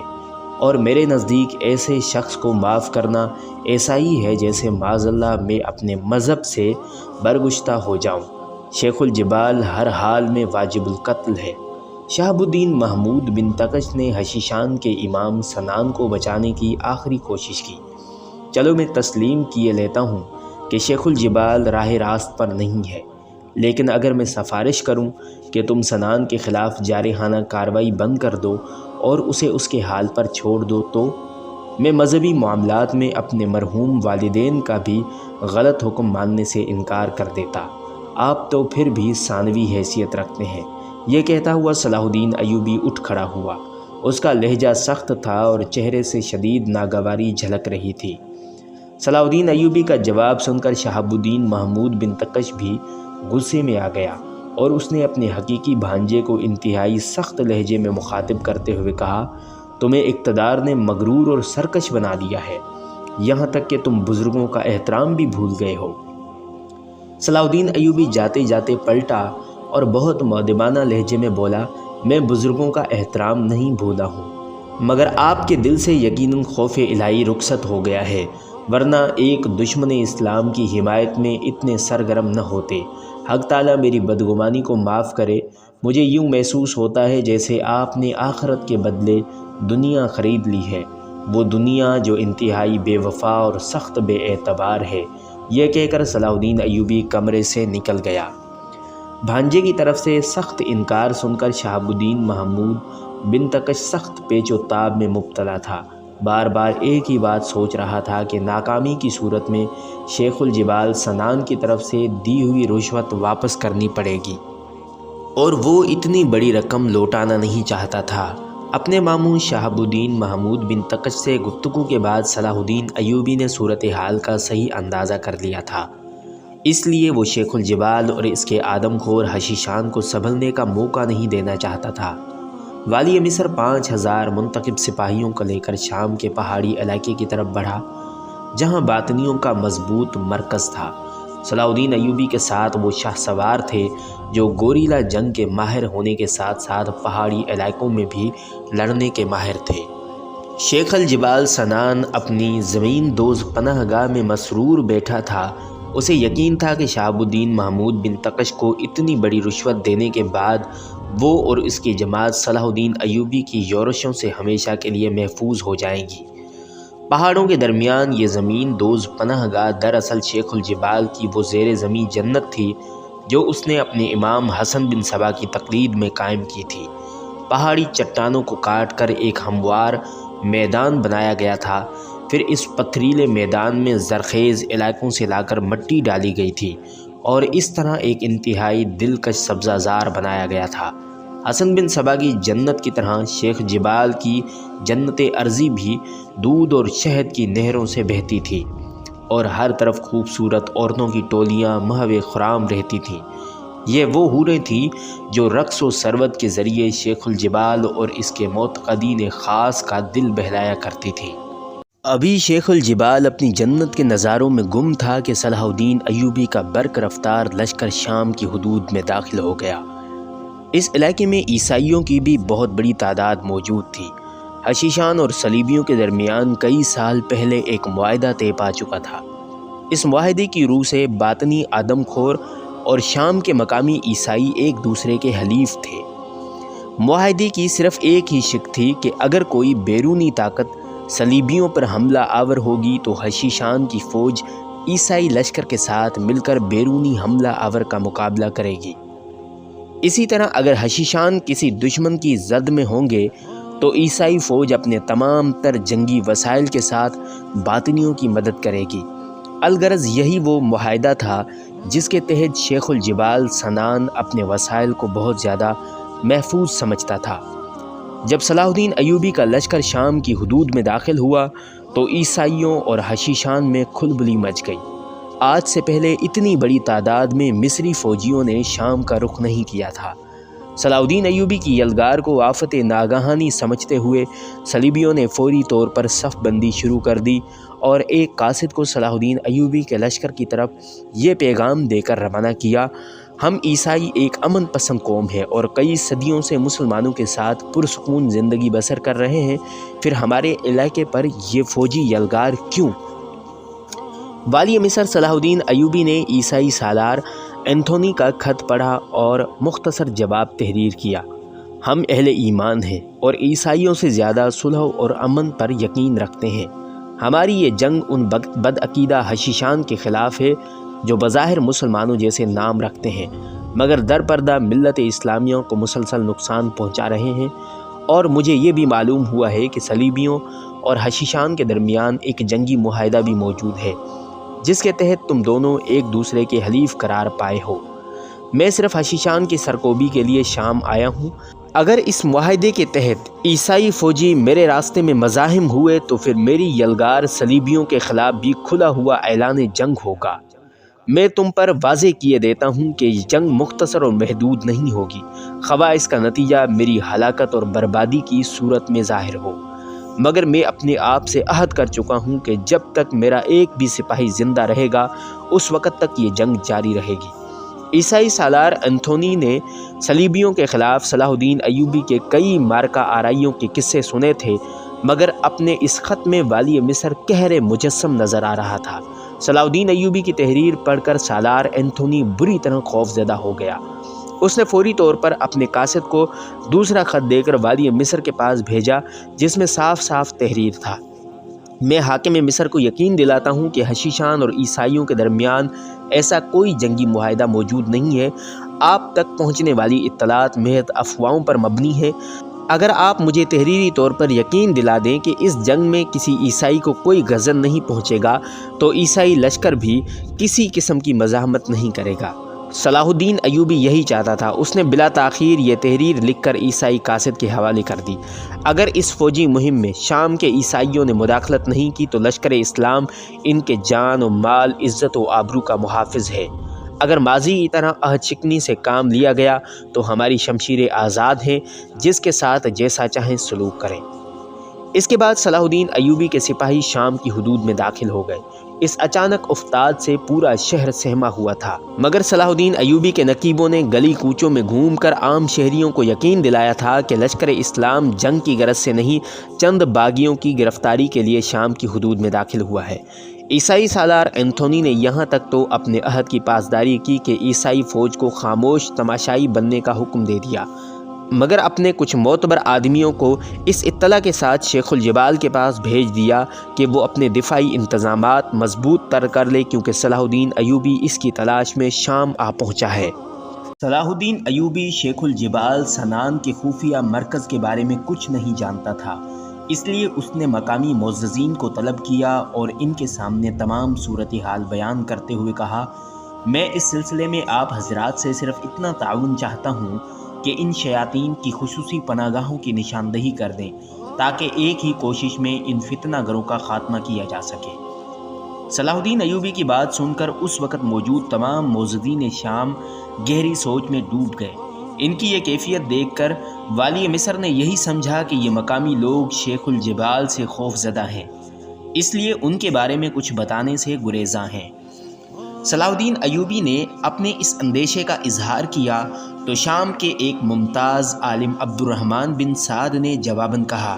اور میرے نزدیک ایسے شخص کو معاف کرنا ایسا ہی ہے جیسے معاذ اللہ میں اپنے مذہب سے برگشتہ ہو جاؤں۔ شیخ الجبال ہر حال میں واجب القتل ہے۔ شہاب الدین محمود بن تکش نے حشیشان کے امام سنان کو بچانے کی آخری کوشش کی۔ چلو میں تسلیم کیے لیتا ہوں کہ شیخ الجبال راہ راست پر نہیں ہے، لیکن اگر میں سفارش کروں کہ تم سنان کے خلاف جارحانہ کارروائی بند کر دو اور اسے اس کے حال پر چھوڑ دو تو میں مذہبی معاملات میں اپنے مرحوم والدین کا بھی غلط حکم ماننے سے انکار کر دیتا۔ آپ تو پھر بھی ثانوی حیثیت رکھتے ہیں۔ یہ کہتا ہوا صلاح الدین ایوبی اٹھ کھڑا ہوا۔ اس کا لہجہ سخت تھا اور چہرے سے شدید ناگواری جھلک رہی تھی۔ صلاح الدین ایوبی کا جواب سن کر شہاب الدین محمود بن تکش بھی غصے میں آ گیا، اور اس نے اپنے حقیقی بھانجے کو انتہائی سخت لہجے میں مخاطب کرتے ہوئے کہا، تمہیں اقتدار نے مغرور اور سرکش بنا دیا ہے، یہاں تک کہ تم بزرگوں کا احترام بھی بھول گئے ہو۔ صلاح الدین ایوبی جاتے جاتے پلٹا اور بہت مؤدبانہ لہجے میں بولا، میں بزرگوں کا احترام نہیں بھولا ہوں، مگر آپ کے دل سے یقیناً خوف الہی رخصت ہو گیا ہے، ورنہ ایک دشمن اسلام کی حمایت میں اتنے سرگرم نہ ہوتے۔ حق تعالیٰ میری بدگمانی کو معاف کرے۔ مجھے یوں محسوس ہوتا ہے جیسے آپ نے آخرت کے بدلے دنیا خرید لی ہے، وہ دنیا جو انتہائی بے وفا اور سخت بے اعتبار ہے۔ یہ کہہ کر صلاح الدین ایوبی کمرے سے نکل گیا۔ بھانجے کی طرف سے سخت انکار سن کر شہاب الدین محمود بن تکش سخت پیچ و تاب میں مبتلا تھا۔ بار بار ایک ہی بات سوچ رہا تھا کہ ناکامی کی صورت میں شیخ الجبال سنان کی طرف سے دی ہوئی رشوت واپس کرنی پڑے گی، اور وہ اتنی بڑی رقم لوٹانا نہیں چاہتا تھا۔ اپنے ماموں شہاب الدین محمود بن تکش سے گفتگو کے بعد صلاح الدین ایوبی نے صورتحال کا صحیح اندازہ کر لیا تھا، اس لیے وہ شیخ الجبال اور اس کے آدم خور حشیشان کو سنبھلنے کا موقع نہیں دینا چاہتا تھا۔ والی مصر 5000 منتخب سپاہیوں کو لے کر شام کے پہاڑی علاقے کی طرف بڑھا، جہاں باطنیوں کا مضبوط مرکز تھا۔ صلاح الدین ایوبی کے ساتھ وہ شاہ سوار تھے جو گوریلا جنگ کے ماہر ہونے کے ساتھ ساتھ پہاڑی علاقوں میں بھی لڑنے کے ماہر تھے۔ شیخ الجبال سنان اپنی زمین دوز پناہ گاہ میں مسرور بیٹھا تھا۔ اسے یقین تھا کہ شہاب الدین محمود بن تکش کو اتنی بڑی رشوت دینے کے بعد وہ اور اس کی جماعت صلاح الدین ایوبی کی یورشوں سے ہمیشہ کے لیے محفوظ ہو جائیں گی۔ پہاڑوں کے درمیان یہ زمین دوز پناہ گاہ دراصل شیخ الجبال کی وہ زیر زمین جنت تھی جو اس نے اپنے امام حسن بن صبا کی تقلید میں قائم کی تھی۔ پہاڑی چٹانوں کو کاٹ کر ایک ہموار میدان بنایا گیا تھا، پھر اس پتھریلے میدان میں زرخیز علاقوں سے لا کر مٹی ڈالی گئی تھی اور اس طرح ایک انتہائی دلکش سبزہ زار بنایا گیا تھا۔ حسن بن صبا کی جنت کی طرح شیخ جبال کی جنت ارضی بھی دودھ اور شہد کی نہروں سے بہتی تھی، اور ہر طرف خوبصورت عورتوں کی ٹولیاں محو خرام رہتی تھیں۔ یہ وہ حوریں تھیں جو رقص و ثروت کے ذریعے شیخ الجبال اور اس کے معتقدین خاص کا دل بہلایا کرتی تھیں۔ ابھی شیخ الجبال اپنی جنت کے نظاروں میں گم تھا کہ صلاح الدین ایوبی کا برق رفتار لشکر شام کی حدود میں داخل ہو گیا۔ اس علاقے میں عیسائیوں کی بھی بہت بڑی تعداد موجود تھی۔ حشیشان اور صلیبیوں کے درمیان کئی سال پہلے ایک معاہدہ طے پا چکا تھا۔ اس معاہدے کی روح سے باطنی آدم خور اور شام کے مقامی عیسائی ایک دوسرے کے حلیف تھے۔ معاہدے کی صرف ایک ہی شرط تھی کہ اگر کوئی بیرونی طاقت صلیبیوں پر حملہ آور ہوگی تو حشیشان کی فوج عیسائی لشکر کے ساتھ مل کر بیرونی حملہ آور کا مقابلہ کرے گی۔ اسی طرح اگر حشیشان کسی دشمن کی زد میں ہوں گے تو عیسائی فوج اپنے تمام تر جنگی وسائل کے ساتھ باطنیوں کی مدد کرے گی۔ الغرض یہی وہ معاہدہ تھا جس کے تحت شیخ الجبال سنان اپنے وسائل کو بہت زیادہ محفوظ سمجھتا تھا۔ جب صلاح الدین ایوبی کا لشکر شام کی حدود میں داخل ہوا تو عیسائیوں اور حشیشان میں کھلبلی مچ گئی۔ آج سے پہلے اتنی بڑی تعداد میں مصری فوجیوں نے شام کا رخ نہیں کیا تھا۔ صلاح الدین ایوبی کی یلغار کو آفت ناگہانی سمجھتے ہوئے صلیبیوں نے فوری طور پر صف بندی شروع کر دی اور ایک قاصد کو صلاح الدین ایوبی کے لشکر کی طرف یہ پیغام دے کر روانہ کیا: ہم عیسائی ایک امن پسند قوم ہیں اور کئی صدیوں سے مسلمانوں کے ساتھ پرسکون زندگی بسر کر رہے ہیں، پھر ہمارے علاقے پر یہ فوجی یلغار کیوں؟ والی مصر صلاح الدین ایوبی نے عیسائی سالار اینتھونی کا خط پڑھا اور مختصر جواب تحریر کیا: ہم اہل ایمان ہیں اور عیسائیوں سے زیادہ صلح اور امن پر یقین رکھتے ہیں۔ ہماری یہ جنگ ان بدعقیدہ حشیشان کے خلاف ہے جو بظاہر مسلمانوں جیسے نام رکھتے ہیں مگر در پردہ ملت اسلامیہ کو مسلسل نقصان پہنچا رہے ہیں، اور مجھے یہ بھی معلوم ہوا ہے کہ صلیبیوں اور حشیشان کے درمیان ایک جنگی معاہدہ بھی موجود ہے جس کے تحت تم دونوں ایک دوسرے کے حلیف قرار پائے ہو۔ میں صرف حشیشان کی سرکوبی کے لیے شام آیا ہوں۔ اگر اس معاہدے کے تحت عیسائی فوجی میرے راستے میں مزاحم ہوئے تو پھر میری یلغار صلیبیوں کے خلاف بھی کھلا ہوا اعلان جنگ ہوگا۔ میں تم پر واضح کیے دیتا ہوں کہ یہ جنگ مختصر اور محدود نہیں ہوگی، خواہ اس کا نتیجہ میری ہلاکت اور بربادی کی صورت میں ظاہر ہو، مگر میں اپنے آپ سے عہد کر چکا ہوں کہ جب تک میرا ایک بھی سپاہی زندہ رہے گا اس وقت تک یہ جنگ جاری رہے گی۔ عیسائی سالار انتھونی نے صلیبیوں کے خلاف صلاح الدین ایوبی کے کئی مارکہ آرائیوں کے قصے سنے تھے، مگر اپنے اس خط میں والی مصر قہر مجسم نظر آ رہا تھا۔ صلاح الدین ایوبی کی تحریر پڑھ کر سالار انتھونی بری طرح خوف زدہ ہو گیا۔ اس نے فوری طور پر اپنے قاصد کو دوسرا خط دے کر والی مصر کے پاس بھیجا، جس میں صاف صاف تحریر تھا: میں حاکم مصر کو یقین دلاتا ہوں کہ حشیشان اور عیسائیوں کے درمیان ایسا کوئی جنگی معاہدہ موجود نہیں ہے۔ آپ تک پہنچنے والی اطلاعات محض افواہوں پر مبنی ہے۔ اگر آپ مجھے تحریری طور پر یقین دلا دیں کہ اس جنگ میں کسی عیسائی کو کوئی غضب نہیں پہنچے گا تو عیسائی لشکر بھی کسی قسم کی مزاحمت نہیں کرے گا۔ صلاح الدین ایوبی یہی چاہتا تھا۔ اس نے بلا تاخیر یہ تحریر لکھ کر عیسائی قاصد کے حوالے کر دی: اگر اس فوجی مہم میں شام کے عیسائیوں نے مداخلت نہیں کی تو لشکر اسلام ان کے جان و مال، عزت و آبرو کا محافظ ہے۔ اگر ماضی کی طرح عہد شکنی سے کام لیا گیا تو ہماری شمشیریں آزاد ہیں، جس کے ساتھ جیسا چاہیں سلوک کریں۔ اس کے بعد صلاح الدین ایوبی کے سپاہی شام کی حدود میں داخل ہو گئے۔ اس اچانک افتاد سے پورا شہر سہما ہوا تھا، مگر صلاح الدین ایوبی کے نقیبوں نے گلی کوچوں میں گھوم کر عام شہریوں کو یقین دلایا تھا کہ لشکر اسلام جنگ کی غرض سے نہیں، چند باغیوں کی گرفتاری کے لیے شام کی حدود میں داخل ہوا ہے۔ عیسائی سالار انتھونی نے یہاں تک تو اپنے عہد کی پاسداری کی کہ عیسائی فوج کو خاموش تماشائی بننے کا حکم دے دیا، مگر اپنے کچھ معتبر آدمیوں کو اس اطلاع کے ساتھ شیخ الجبال کے پاس بھیج دیا کہ وہ اپنے دفاعی انتظامات مضبوط تر کر لے، کیونکہ صلاح الدین ایوبی اس کی تلاش میں شام آ پہنچا ہے۔ صلاح الدین ایوبی شیخ الجبال سنان کے خفیہ مرکز کے بارے میں کچھ نہیں جانتا تھا، اس لیے اس نے مقامی معززین کو طلب کیا اور ان کے سامنے تمام صورتحال بیان کرتے ہوئے کہا: میں اس سلسلے میں آپ حضرات سے صرف اتنا تعاون چاہتا ہوں کہ ان شیاطین کی خصوصی پناہ گاہوں کی نشاندہی کر دیں، تاکہ ایک ہی کوشش میں ان فتنہ گروں کا خاتمہ کیا جا سکے۔ صلاح الدین ایوبی کی بات سن کر اس وقت موجود تمام معززین شام گہری سوچ میں ڈوب گئے۔ ان کی یہ کیفیت دیکھ کر والی مصر نے یہی سمجھا کہ یہ مقامی لوگ شیخ الجبال سے خوف زدہ ہیں، اس لیے ان کے بارے میں کچھ بتانے سے گریزاں ہیں۔ صلاح الدین ایوبی نے اپنے اس اندیشے کا اظہار کیا تو شام کے ایک ممتاز عالم عبد الرحمن بن سعد نے جواباً کہا: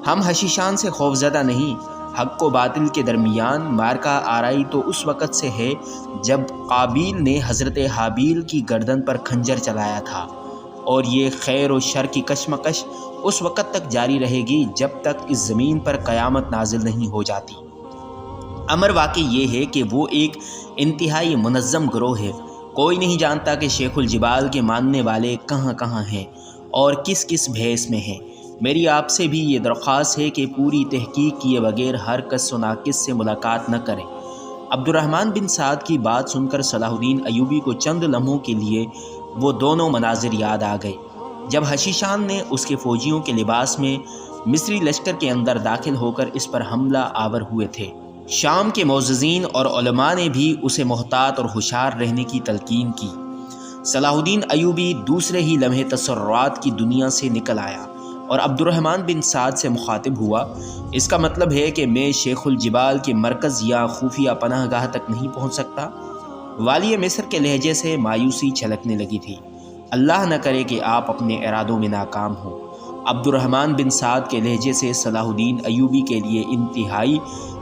ہم حشیشان سے خوف زدہ نہیں، حق و باطل کے درمیان مارکہ آرائی تو اس وقت سے ہے جب قابیل نے حضرت حابیل کی گردن پر خنجر چلایا تھا، اور یہ خیر و شر کی کشمکش اس وقت تک جاری رہے گی جب تک اس زمین پر قیامت نازل نہیں ہو جاتی۔ امر واقع یہ ہے کہ وہ ایک انتہائی منظم گروہ ہے۔ کوئی نہیں جانتا کہ شیخ الجبال کے ماننے والے کہاں کہاں ہیں اور کس کس بھیس میں ہیں۔ میری آپ سے بھی یہ درخواست ہے کہ پوری تحقیق کیے بغیر ہر کس و ناقص سے ملاقات نہ کریں۔ عبد الرحمن بن سعد کی بات سن کر صلاح الدین ایوبی کو چند لمحوں کے لیے وہ دونوں مناظر یاد آ گئے جب حشیشان نے اس کے فوجیوں کے لباس میں مصری لشکر کے اندر داخل ہو کر اس پر حملہ آور ہوئے تھے۔ شام کے معززین اور علماء نے بھی اسے محتاط اور ہوشیار رہنے کی تلقین کی۔ صلاح الدین ایوبی دوسرے ہی لمحے تصورات کی دنیا سے نکل آیا اور عبد الرحمن بن سعد سے مخاطب ہوا: اس کا مطلب ہے کہ میں شیخ الجبال کے مرکز یا خفیہ پناہ گاہ تک نہیں پہنچ سکتا؟ والی مصر کے لہجے سے مایوسی چھلکنے لگی تھی۔ اللہ نہ کرے کہ آپ اپنے ارادوں میں ناکام ہوں۔ عبد الرحمن بن سعد کے لہجے سے صلاح الدین ایوبی کے لیے انتہائی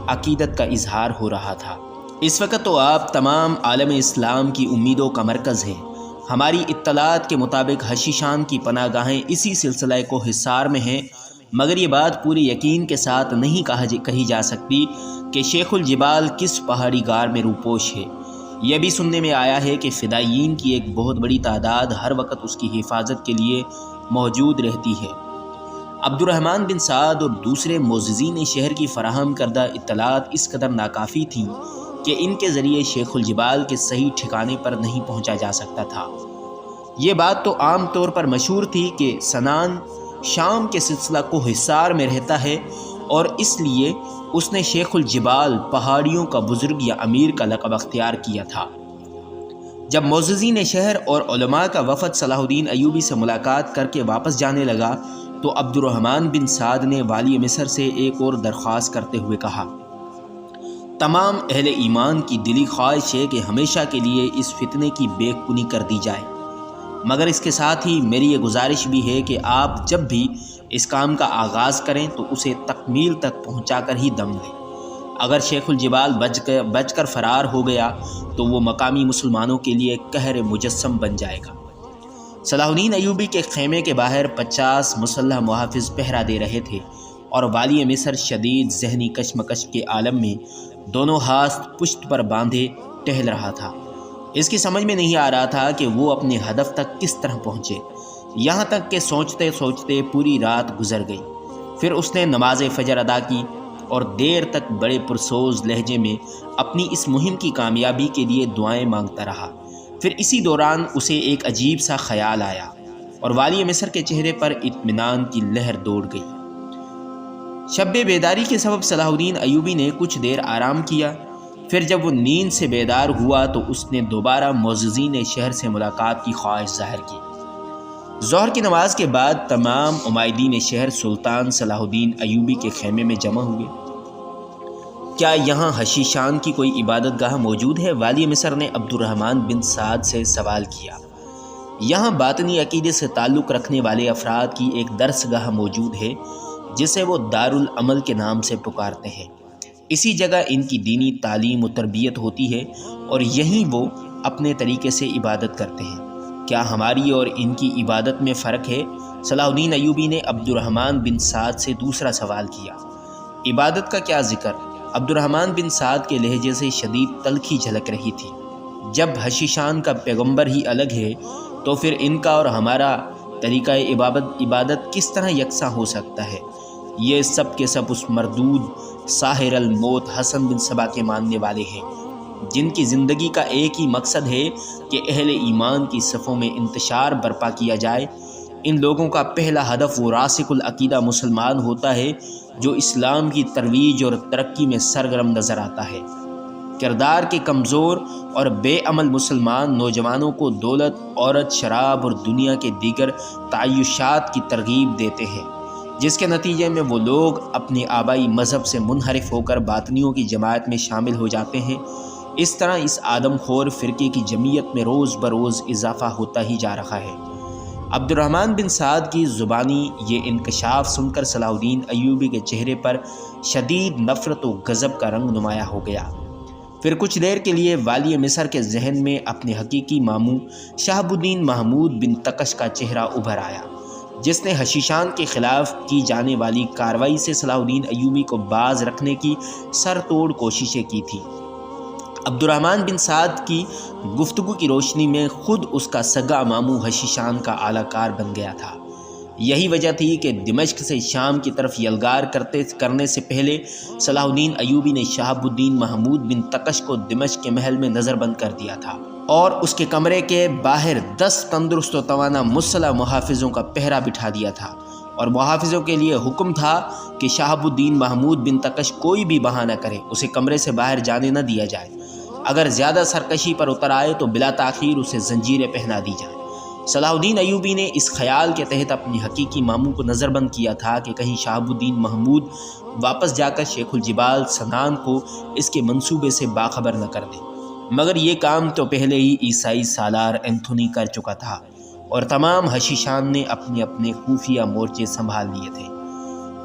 عقیدت کا اظہار ہو رہا تھا۔ اس وقت تو آپ تمام عالم اسلام کی امیدوں کا مرکز ہیں۔ ہماری اطلاعات کے مطابق حشیشان کی پناہ گاہیں اسی سلسلہ کو حصار میں ہیں، مگر یہ بات پوری یقین کے ساتھ نہیں کہی جا سکتی کہ شیخ الجبال کس پہاڑی غار میں روپوش ہے۔ یہ بھی سننے میں آیا ہے کہ فدائیین کی ایک بہت بڑی تعداد ہر وقت اس کی حفاظت کے لیے موجود رہتی ہے۔ عبد الرحمن بن سعد اور دوسرے معززین شہر کی فراہم کردہ اطلاعات اس قدر ناکافی تھیں کہ ان کے ذریعے شیخ الجبال کے صحیح ٹھکانے پر نہیں پہنچا جا سکتا تھا۔ یہ بات تو عام طور پر مشہور تھی کہ سنان شام کے سلسلہ کو حصار میں رہتا ہے، اور اس لیے اس نے شیخ الجبال پہاڑیوں کا بزرگ یا امیر کا لقب اختیار کیا تھا۔ جب معززین شہر اور علماء کا وفد صلاح الدین ایوبی سے ملاقات کر کے واپس جانے لگا تو عبد الرحمن بن سعد نے والی مصر سے ایک اور درخواست کرتے ہوئے کہا: تمام اہل ایمان کی دلی خواہش ہے کہ ہمیشہ کے لیے اس فتنے کی بے کنی کر دی جائے، مگر اس کے ساتھ ہی میری یہ گزارش بھی ہے کہ آپ جب بھی اس کام کا آغاز کریں تو اسے تکمیل تک پہنچا کر ہی دم لیں۔ اگر شیخ الجبال بچ کر فرار ہو گیا تو وہ مقامی مسلمانوں کے لیے قہر مجسم بن جائے گا۔ صلاح الدین ایوبی کے خیمے کے باہر 50 مسلح محافظ پہرا دے رہے تھے اور والی مصر شدید ذہنی کشمکش کے عالم میں دونوں ہاتھ پشت پر باندھے ٹہل رہا تھا۔ اس کی سمجھ میں نہیں آ رہا تھا کہ وہ اپنے ہدف تک کس طرح پہنچے، یہاں تک کہ سوچتے سوچتے پوری رات گزر گئی۔ پھر اس نے نماز فجر ادا کی اور دیر تک بڑے پرسوز لہجے میں اپنی اس مہم کی کامیابی کے لیے دعائیں مانگتا رہا۔ پھر اسی دوران اسے ایک عجیب سا خیال آیا اور والی مصر کے چہرے پر اطمینان کی لہر دوڑ گئی۔ شب بیداری کے سبب صلاح الدین ایوبی نے کچھ دیر آرام کیا، پھر جب وہ نیند سے بیدار ہوا تو اس نے دوبارہ معززین شہر سے ملاقات کی خواہش ظاہر کی۔ ظہر کی نماز کے بعد تمام عمائدین شہر سلطان صلاح الدین ایوبی کے خیمے میں جمع ہوئے۔ کیا یہاں حشیشان کی کوئی عبادت گاہ موجود ہے؟ والی مصر نے عبد الرحمن بن سعد سے سوال کیا۔ یہاں باطنی عقیدے سے تعلق رکھنے والے افراد کی ایک درس گاہ موجود ہے جسے وہ دارالعمل کے نام سے پکارتے ہیں۔ اسی جگہ ان کی دینی تعلیم و تربیت ہوتی ہے اور یہیں وہ اپنے طریقے سے عبادت کرتے ہیں۔ کیا ہماری اور ان کی عبادت میں فرق ہے؟ صلاح الدین ایوبی نے عبد الرحمن بن سعد سے دوسرا سوال کیا۔ عبادت کا کیا ذکر؟ عبد الرحمن بن سعد کے لہجے سے شدید تلخی جھلک رہی تھی۔ جب حشیشان کا پیغمبر ہی الگ ہے تو پھر ان کا اور ہمارا طریقہ عبادت کس طرح یکساں ہو سکتا ہے؟ یہ سب کے سب اس مردود ساحر الموت حسن بن صبا کے ماننے والے ہیں، جن کی زندگی کا ایک ہی مقصد ہے کہ اہل ایمان کی صفوں میں انتشار برپا کیا جائے۔ ان لوگوں کا پہلا ہدف وہ راسخ العقیدہ مسلمان ہوتا ہے جو اسلام کی ترویج اور ترقی میں سرگرم نظر آتا ہے۔ کردار کے کمزور اور بے عمل مسلمان نوجوانوں کو دولت، عورت، شراب اور دنیا کے دیگر تعیشات کی ترغیب دیتے ہیں، جس کے نتیجے میں وہ لوگ اپنے آبائی مذہب سے منحرف ہو کر باطنیوں کی جماعت میں شامل ہو جاتے ہیں۔ اس طرح اس آدم خور فرقے کی جمعیت میں روز بروز اضافہ ہوتا ہی جا رہا ہے۔ عبد الرحمن بن سعد کی زبانی یہ انکشاف سن کر صلاح الدین ایوبی کے چہرے پر شدید نفرت و غضب کا رنگ نمایاں ہو گیا۔ پھر کچھ دیر کے لیے والی مصر کے ذہن میں اپنے حقیقی ماموں شہاب الدین محمود بن تقش کا چہرہ ابھر آیا، جس نے حشیشان کے خلاف کی جانے والی کارروائی سے صلاح الدین ایوبی کو باز رکھنے کی سر توڑ کوششیں کی تھی۔ عبد الرحمن بن سعد کی گفتگو کی روشنی میں خود اس کا سگا ماموں حشیشان کا اعلی کار بن گیا تھا۔ یہی وجہ تھی کہ دمشق سے شام کی طرف یلغار کرنے سے پہلے صلاح الدین ایوبی نے شہاب الدین محمود بن تقش کو دمشق کے محل میں نظر بند کر دیا تھا اور اس کے کمرے کے باہر 10 تندرست و توانا مسلح محافظوں کا پہرا بٹھا دیا تھا، اور محافظوں کے لیے حکم تھا کہ شہاب الدین محمود بن تقش کوئی بھی بہانہ کرے اسے کمرے سے باہر جانے نہ دیا جائے۔ اگر زیادہ سرکشی پر اتر آئے تو بلا تاخیر اسے زنجیریں پہنا دی جائیں۔ صلاح الدین ایوبی نے اس خیال کے تحت اپنی حقیقی ماموں کو نظر بند کیا تھا کہ کہیں شہاب الدین محمود واپس جا کر شیخ الجبال سنان کو اس کے منصوبے سے باخبر نہ کر دے، مگر یہ کام تو پہلے ہی عیسائی سالار اینتھونی کر چکا تھا اور تمام حشیشان نے اپنے اپنے خفیہ مورچے سنبھال لیے تھے۔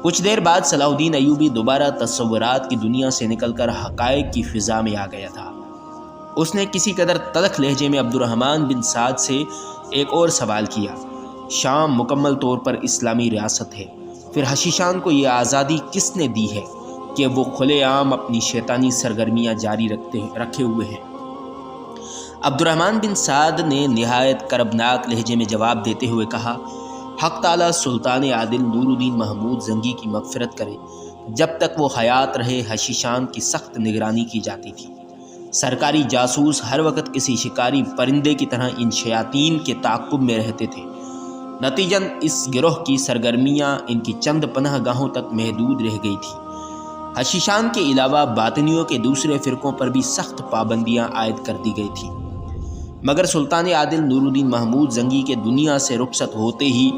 کچھ دیر بعد صلاح الدین ایوبی دوبارہ تصورات کی دنیا سے نکل کر حقائق کی فضا میں آ گیا تھا۔ اس نے کسی قدر تلخ لہجے میں عبد الرحمن بن سعد سے ایک اور سوال کیا۔ شام مکمل طور پر اسلامی ریاست ہے، پھر حشیشان کو یہ آزادی کس نے دی ہے کہ وہ کھلے عام اپنی شیطانی سرگرمیاں جاری رکھے ہوئے ہیں؟ عبد الرحمن بن سعد نے نہایت کربناک لہجے میں جواب دیتے ہوئے کہا، حق تعالی سلطان عادل نور الدین محمود زنگی کی مغفرت کرے، جب تک وہ حیات رہے حشیشان کی سخت نگرانی کی جاتی تھی۔ سرکاری جاسوس ہر وقت کسی شکاری پرندے کی طرح ان شیاطین کے تعاقب میں رہتے تھے۔ نتیجاً اس گروہ کی سرگرمیاں ان کی چند پناہ گاہوں تک محدود رہ گئی تھی۔ حشیشان کے علاوہ باطنیوں کے دوسرے فرقوں پر بھی سخت پابندیاں عائد کر دی گئی تھیں، مگر سلطان عادل نور الدین محمود زنگی کے دنیا سے رخصت ہوتے ہی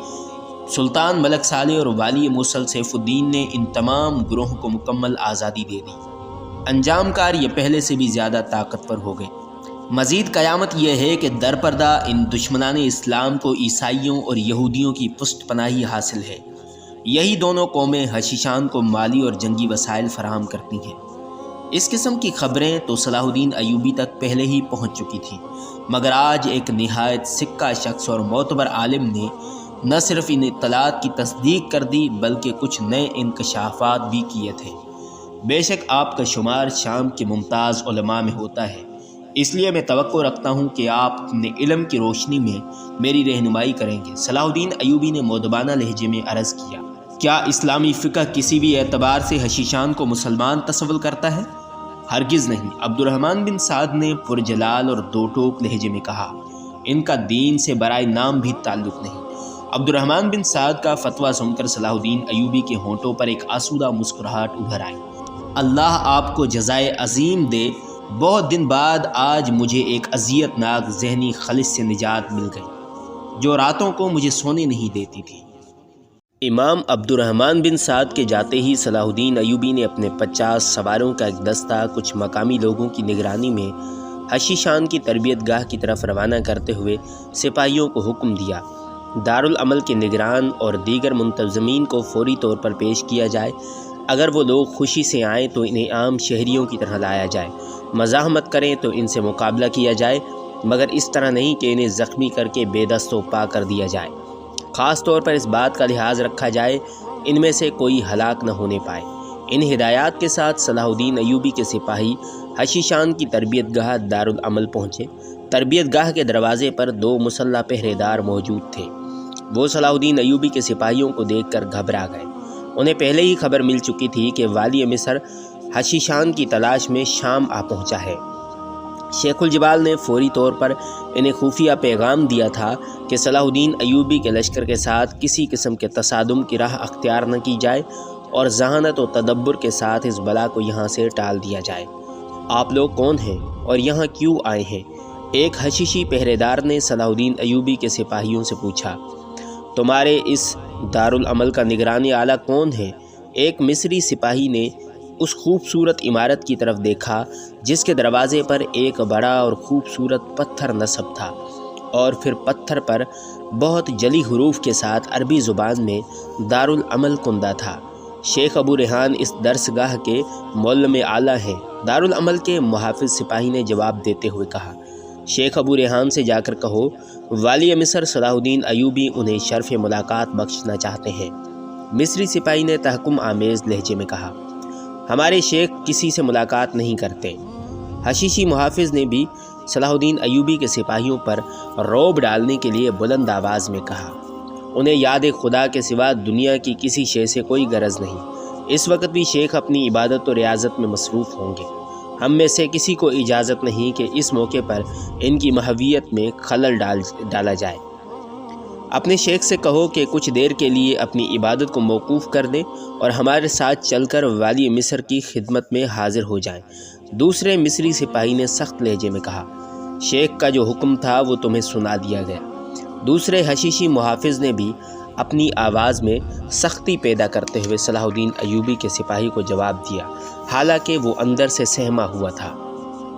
سلطان ملک صالح اور والی موصل سیف الدین نے ان تمام گروہوں کو مکمل آزادی دے دی۔ انجام کار یہ پہلے سے بھی زیادہ طاقتور ہو گئے۔ مزید قیامت یہ ہے کہ در پردہ ان دشمنان اسلام کو عیسائیوں اور یہودیوں کی پشت پناہی حاصل ہے۔ یہی دونوں قومیں حشیشان کو مالی اور جنگی وسائل فراہم کرتی ہیں۔ اس قسم کی خبریں تو صلاح الدین ایوبی تک پہلے ہی پہنچ چکی تھیں، مگر آج ایک نہایت سکہ شخص اور معتبر عالم نے نہ صرف ان اطلاعات کی تصدیق کر دی بلکہ کچھ نئے انکشافات بھی کیے تھے۔ بے شک آپ کا شمار شام کے ممتاز علماء میں ہوتا ہے، اس لیے میں توقع رکھتا ہوں کہ آپ اپنے علم کی روشنی میں میری رہنمائی کریں گے۔ صلاح الدین ایوبی نے مؤدبانہ لہجے میں عرض کیا، کیا اسلامی فقہ کسی بھی اعتبار سے حشیشان کو مسلمان تصور کرتا ہے؟ ہرگز نہیں۔ عبد الرحمن بن سعد نے پرجلال اور دو ٹوک لہجے میں کہا، ان کا دین سے برائے نام بھی تعلق نہیں۔ عبد الرحمن بن سعد کا فتویٰ سن کر صلاح الدین ایوبی کے ہونٹوں پر ایک آسودہ مسکراہٹ ابھر آئی۔ اللہ آپ کو جزائے عظیم دے، بہت دن بعد آج مجھے ایک اذیت ناک ذہنی خلش سے نجات مل گئی جو راتوں کو مجھے سونے نہیں دیتی تھی۔ امام عبد الرحمن بن سعد کے جاتے ہی صلاح الدین ایوبی نے اپنے 50 سواروں کا ایک دستہ کچھ مقامی لوگوں کی نگرانی میں حشیشان کی تربیت گاہ کی طرف روانہ کرتے ہوئے سپاہیوں کو حکم دیا، دارالعمل کے نگران اور دیگر منتظمین کو فوری طور پر پیش کیا جائے۔ اگر وہ لوگ خوشی سے آئیں تو انہیں عام شہریوں کی طرح لایا جائے، مزاحمت کریں تو ان سے مقابلہ کیا جائے، مگر اس طرح نہیں کہ انہیں زخمی کر کے بے دست و پا کر دیا جائے۔ خاص طور پر اس بات کا لحاظ رکھا جائے ان میں سے کوئی ہلاک نہ ہونے پائے۔ ان ہدایات کے ساتھ صلاح الدین ایوبی کے سپاہی حشیشان کی تربیت گاہ دارالعمل پہنچے۔ تربیت گاہ کے دروازے پر 2 مسلح پہرے دار موجود تھے۔ وہ صلاح الدین ایوبی کے سپاہیوں کو دیکھ کر گھبرا گئے۔ انہیں پہلے ہی خبر مل چکی تھی کہ والی مصر حشیشان کی تلاش میں شام آ پہنچا ہے۔ شیخ الجبال نے فوری طور پر انہیں خفیہ پیغام دیا تھا کہ صلاح الدین ایوبی کے لشکر کے ساتھ کسی قسم کے تصادم کی راہ اختیار نہ کی جائے اور ذہانت و تدبر کے ساتھ اس بلا کو یہاں سے ٹال دیا جائے۔ آپ لوگ کون ہیں اور یہاں کیوں آئے ہیں؟ ایک حشیشی پہرے دار نے صلاح الدین ایوبی کے سپاہیوں سے پوچھا۔ تمہارے اس دارالعمل کا نگرانی اعلیٰ کون ہے؟ ایک مصری سپاہی نے اس خوبصورت عمارت کی طرف دیکھا جس کے دروازے پر ایک بڑا اور خوبصورت پتھر نصب تھا اور پھر پتھر پر بہت جلی حروف کے ساتھ عربی زبان میں دارالعمل کندہ تھا۔ شیخ ابو ریحان اس درس گاہ کے معلم اعلیٰ ہیں، دارالعمل کے محافظ سپاہی نے جواب دیتے ہوئے کہا۔ شیخ ابو ریحان سے جا کر کہو والی مصر صلاح الدین ایوبی انہیں شرف ملاقات بخشنا چاہتے ہیں۔ مصری سپاہی نے تحکم آمیز لہجے میں کہا، ہمارے شیخ کسی سے ملاقات نہیں کرتے۔ حشیشی محافظ نے بھی صلاح الدین ایوبی کے سپاہیوں پر رعب ڈالنے کے لیے بلند آواز میں کہا، انہیں یاد خدا کے سوا دنیا کی کسی شے سے کوئی غرض نہیں۔ اس وقت بھی شیخ اپنی عبادت و ریاضت میں مصروف ہوں گے۔ ہم میں سے کسی کو اجازت نہیں کہ اس موقع پر ان کی محویت میں خلل ڈالا جائے۔ اپنے شیخ سے کہو کہ کچھ دیر کے لیے اپنی عبادت کو موقوف کر دیں اور ہمارے ساتھ چل کر والی مصر کی خدمت میں حاضر ہو جائیں۔ دوسرے مصری سپاہی نے سخت لہجے میں کہا، شیخ کا جو حکم تھا وہ تمہیں سنا دیا گیا۔ دوسرے حشیشی محافظ نے بھی اپنی آواز میں سختی پیدا کرتے ہوئے صلاح الدین ایوبی کے سپاہی کو جواب دیا، حالانکہ وہ اندر سے سہما ہوا تھا،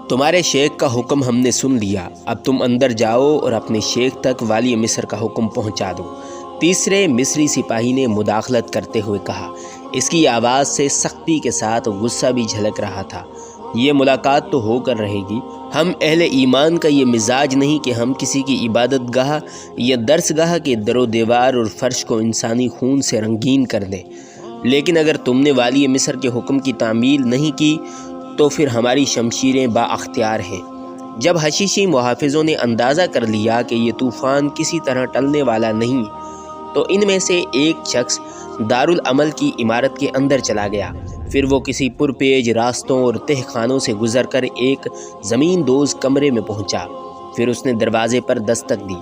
تمہارے شیخ کا حکم ہم نے سن لیا، اب تم اندر جاؤ اور اپنے شیخ تک والی مصر کا حکم پہنچا دو۔ تیسرے مصری سپاہی نے مداخلت کرتے ہوئے کہا، اس کی آواز سے سختی کے ساتھ غصہ بھی جھلک رہا تھا، یہ ملاقات تو ہو کر رہے گی۔ ہم اہل ایمان کا یہ مزاج نہیں کہ ہم کسی کی عبادت گاہ یا درس گاہ کے در و دیوار اور فرش کو انسانی خون سے رنگین کر دیں، لیکن اگر تم نے والی مصر کے حکم کی تعمیل نہیں کی تو پھر ہماری شمشیریں با اختیار ہیں۔ جب حشیشی محافظوں نے اندازہ کر لیا کہ یہ طوفان کسی طرح ٹلنے والا نہیں تو ان میں سے ایک شخص دارالعمل کی عمارت کے اندر چلا گیا۔ پھر وہ کسی پرپیج راستوں اور تہ خانوں سے گزر کر ایک زمین دوز کمرے میں پہنچا۔ پھر اس نے دروازے پر دستک دی۔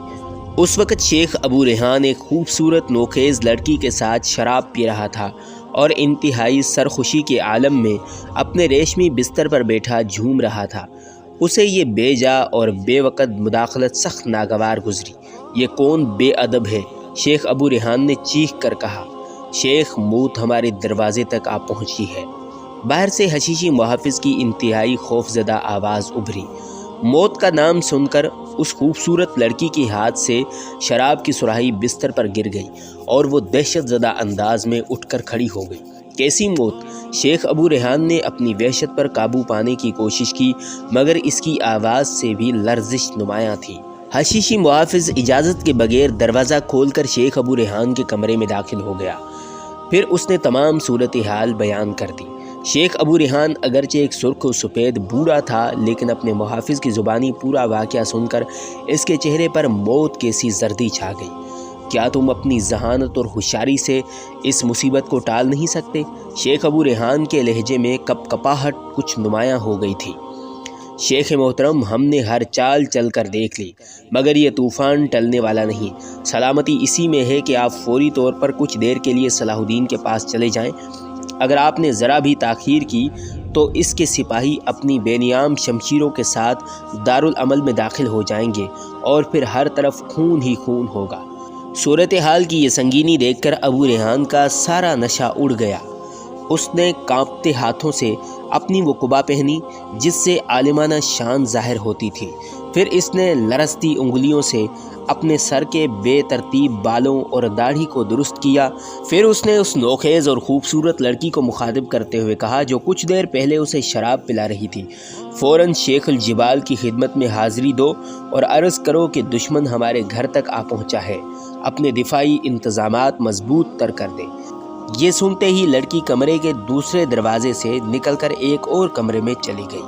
اس وقت شیخ ابو ریحان ایک خوبصورت نوخیز لڑکی کے ساتھ شراب پی رہا تھا اور انتہائی سرخوشی کے عالم میں اپنے ریشمی بستر پر بیٹھا جھوم رہا تھا۔ اسے یہ بے جا اور بے وقت مداخلت سخت ناگوار گزری۔ یہ کون بے ادب ہے؟ شیخ ابو ریحان نے چیخ کر کہا۔ شیخ، موت ہمارے دروازے تک آ پہنچی ہے۔ باہر سے حشیشی محافظ کی انتہائی خوفزدہ آواز ابھری۔ موت کا نام سن کر اس خوبصورت لڑکی کے ہاتھ سے شراب کی سراہی بستر پر گر گئی اور وہ دہشت زدہ انداز میں اٹھ کر کھڑی ہو گئی۔ کیسی موت؟ شیخ ابو ریحان نے اپنی وحشت پر قابو پانے کی کوشش کی، مگر اس کی آواز سے بھی لرزش نمایاں تھی۔ حشیشی محافظ اجازت کے بغیر دروازہ کھول کر شیخ ابو ریحان کے کمرے میں داخل ہو گیا۔ پھر اس نے تمام صورتحال بیان کر دی۔ شیخ ابو ریحان اگرچہ ایک سرخ و سفید بوڑھا تھا، لیکن اپنے محافظ کی زبانی پورا واقعہ سن کر اس کے چہرے پر موت کیسی زردی چھا گئی۔ کیا تم اپنی ذہانت اور ہوشیاری سے اس مصیبت کو ٹال نہیں سکتے؟ شیخ ابو ریحان کے لہجے میں کپ کپاہٹ کچھ نمایاں ہو گئی تھی۔ شیخ محترم، ہم نے ہر چال چل کر دیکھ لی، مگر یہ طوفان ٹلنے والا نہیں۔ سلامتی اسی میں ہے کہ آپ فوری طور پر کچھ دیر کے لیے صلاح الدین کے پاس چلے جائیں۔ اگر آپ نے ذرا بھی تاخیر کی تو اس کے سپاہی اپنی بے نیام شمشیروں کے ساتھ دارالعمل میں داخل ہو جائیں گے اور پھر ہر طرف خون ہی خون ہوگا۔ صورتحال کی یہ سنگینی دیکھ کر ابو ریحان کا سارا نشہ اڑ گیا۔ اس نے کانپتے ہاتھوں سے اپنی وہ قبا پہنی جس سے عالمانہ شان ظاہر ہوتی تھی۔ پھر اس نے لرزتی انگلیوں سے اپنے سر کے بے ترتیب بالوں اور داڑھی کو درست کیا۔ پھر اس نے اس نوخیز اور خوبصورت لڑکی کو مخاطب کرتے ہوئے کہا جو کچھ دیر پہلے اسے شراب پلا رہی تھی، فوراً شیخ الجبال کی خدمت میں حاضری دو اور عرض کرو کہ دشمن ہمارے گھر تک آ پہنچا ہے، اپنے دفاعی انتظامات مضبوط تر کر دے۔ یہ سنتے ہی لڑکی کمرے کے دوسرے دروازے سے نکل کر ایک اور کمرے میں چلی گئی۔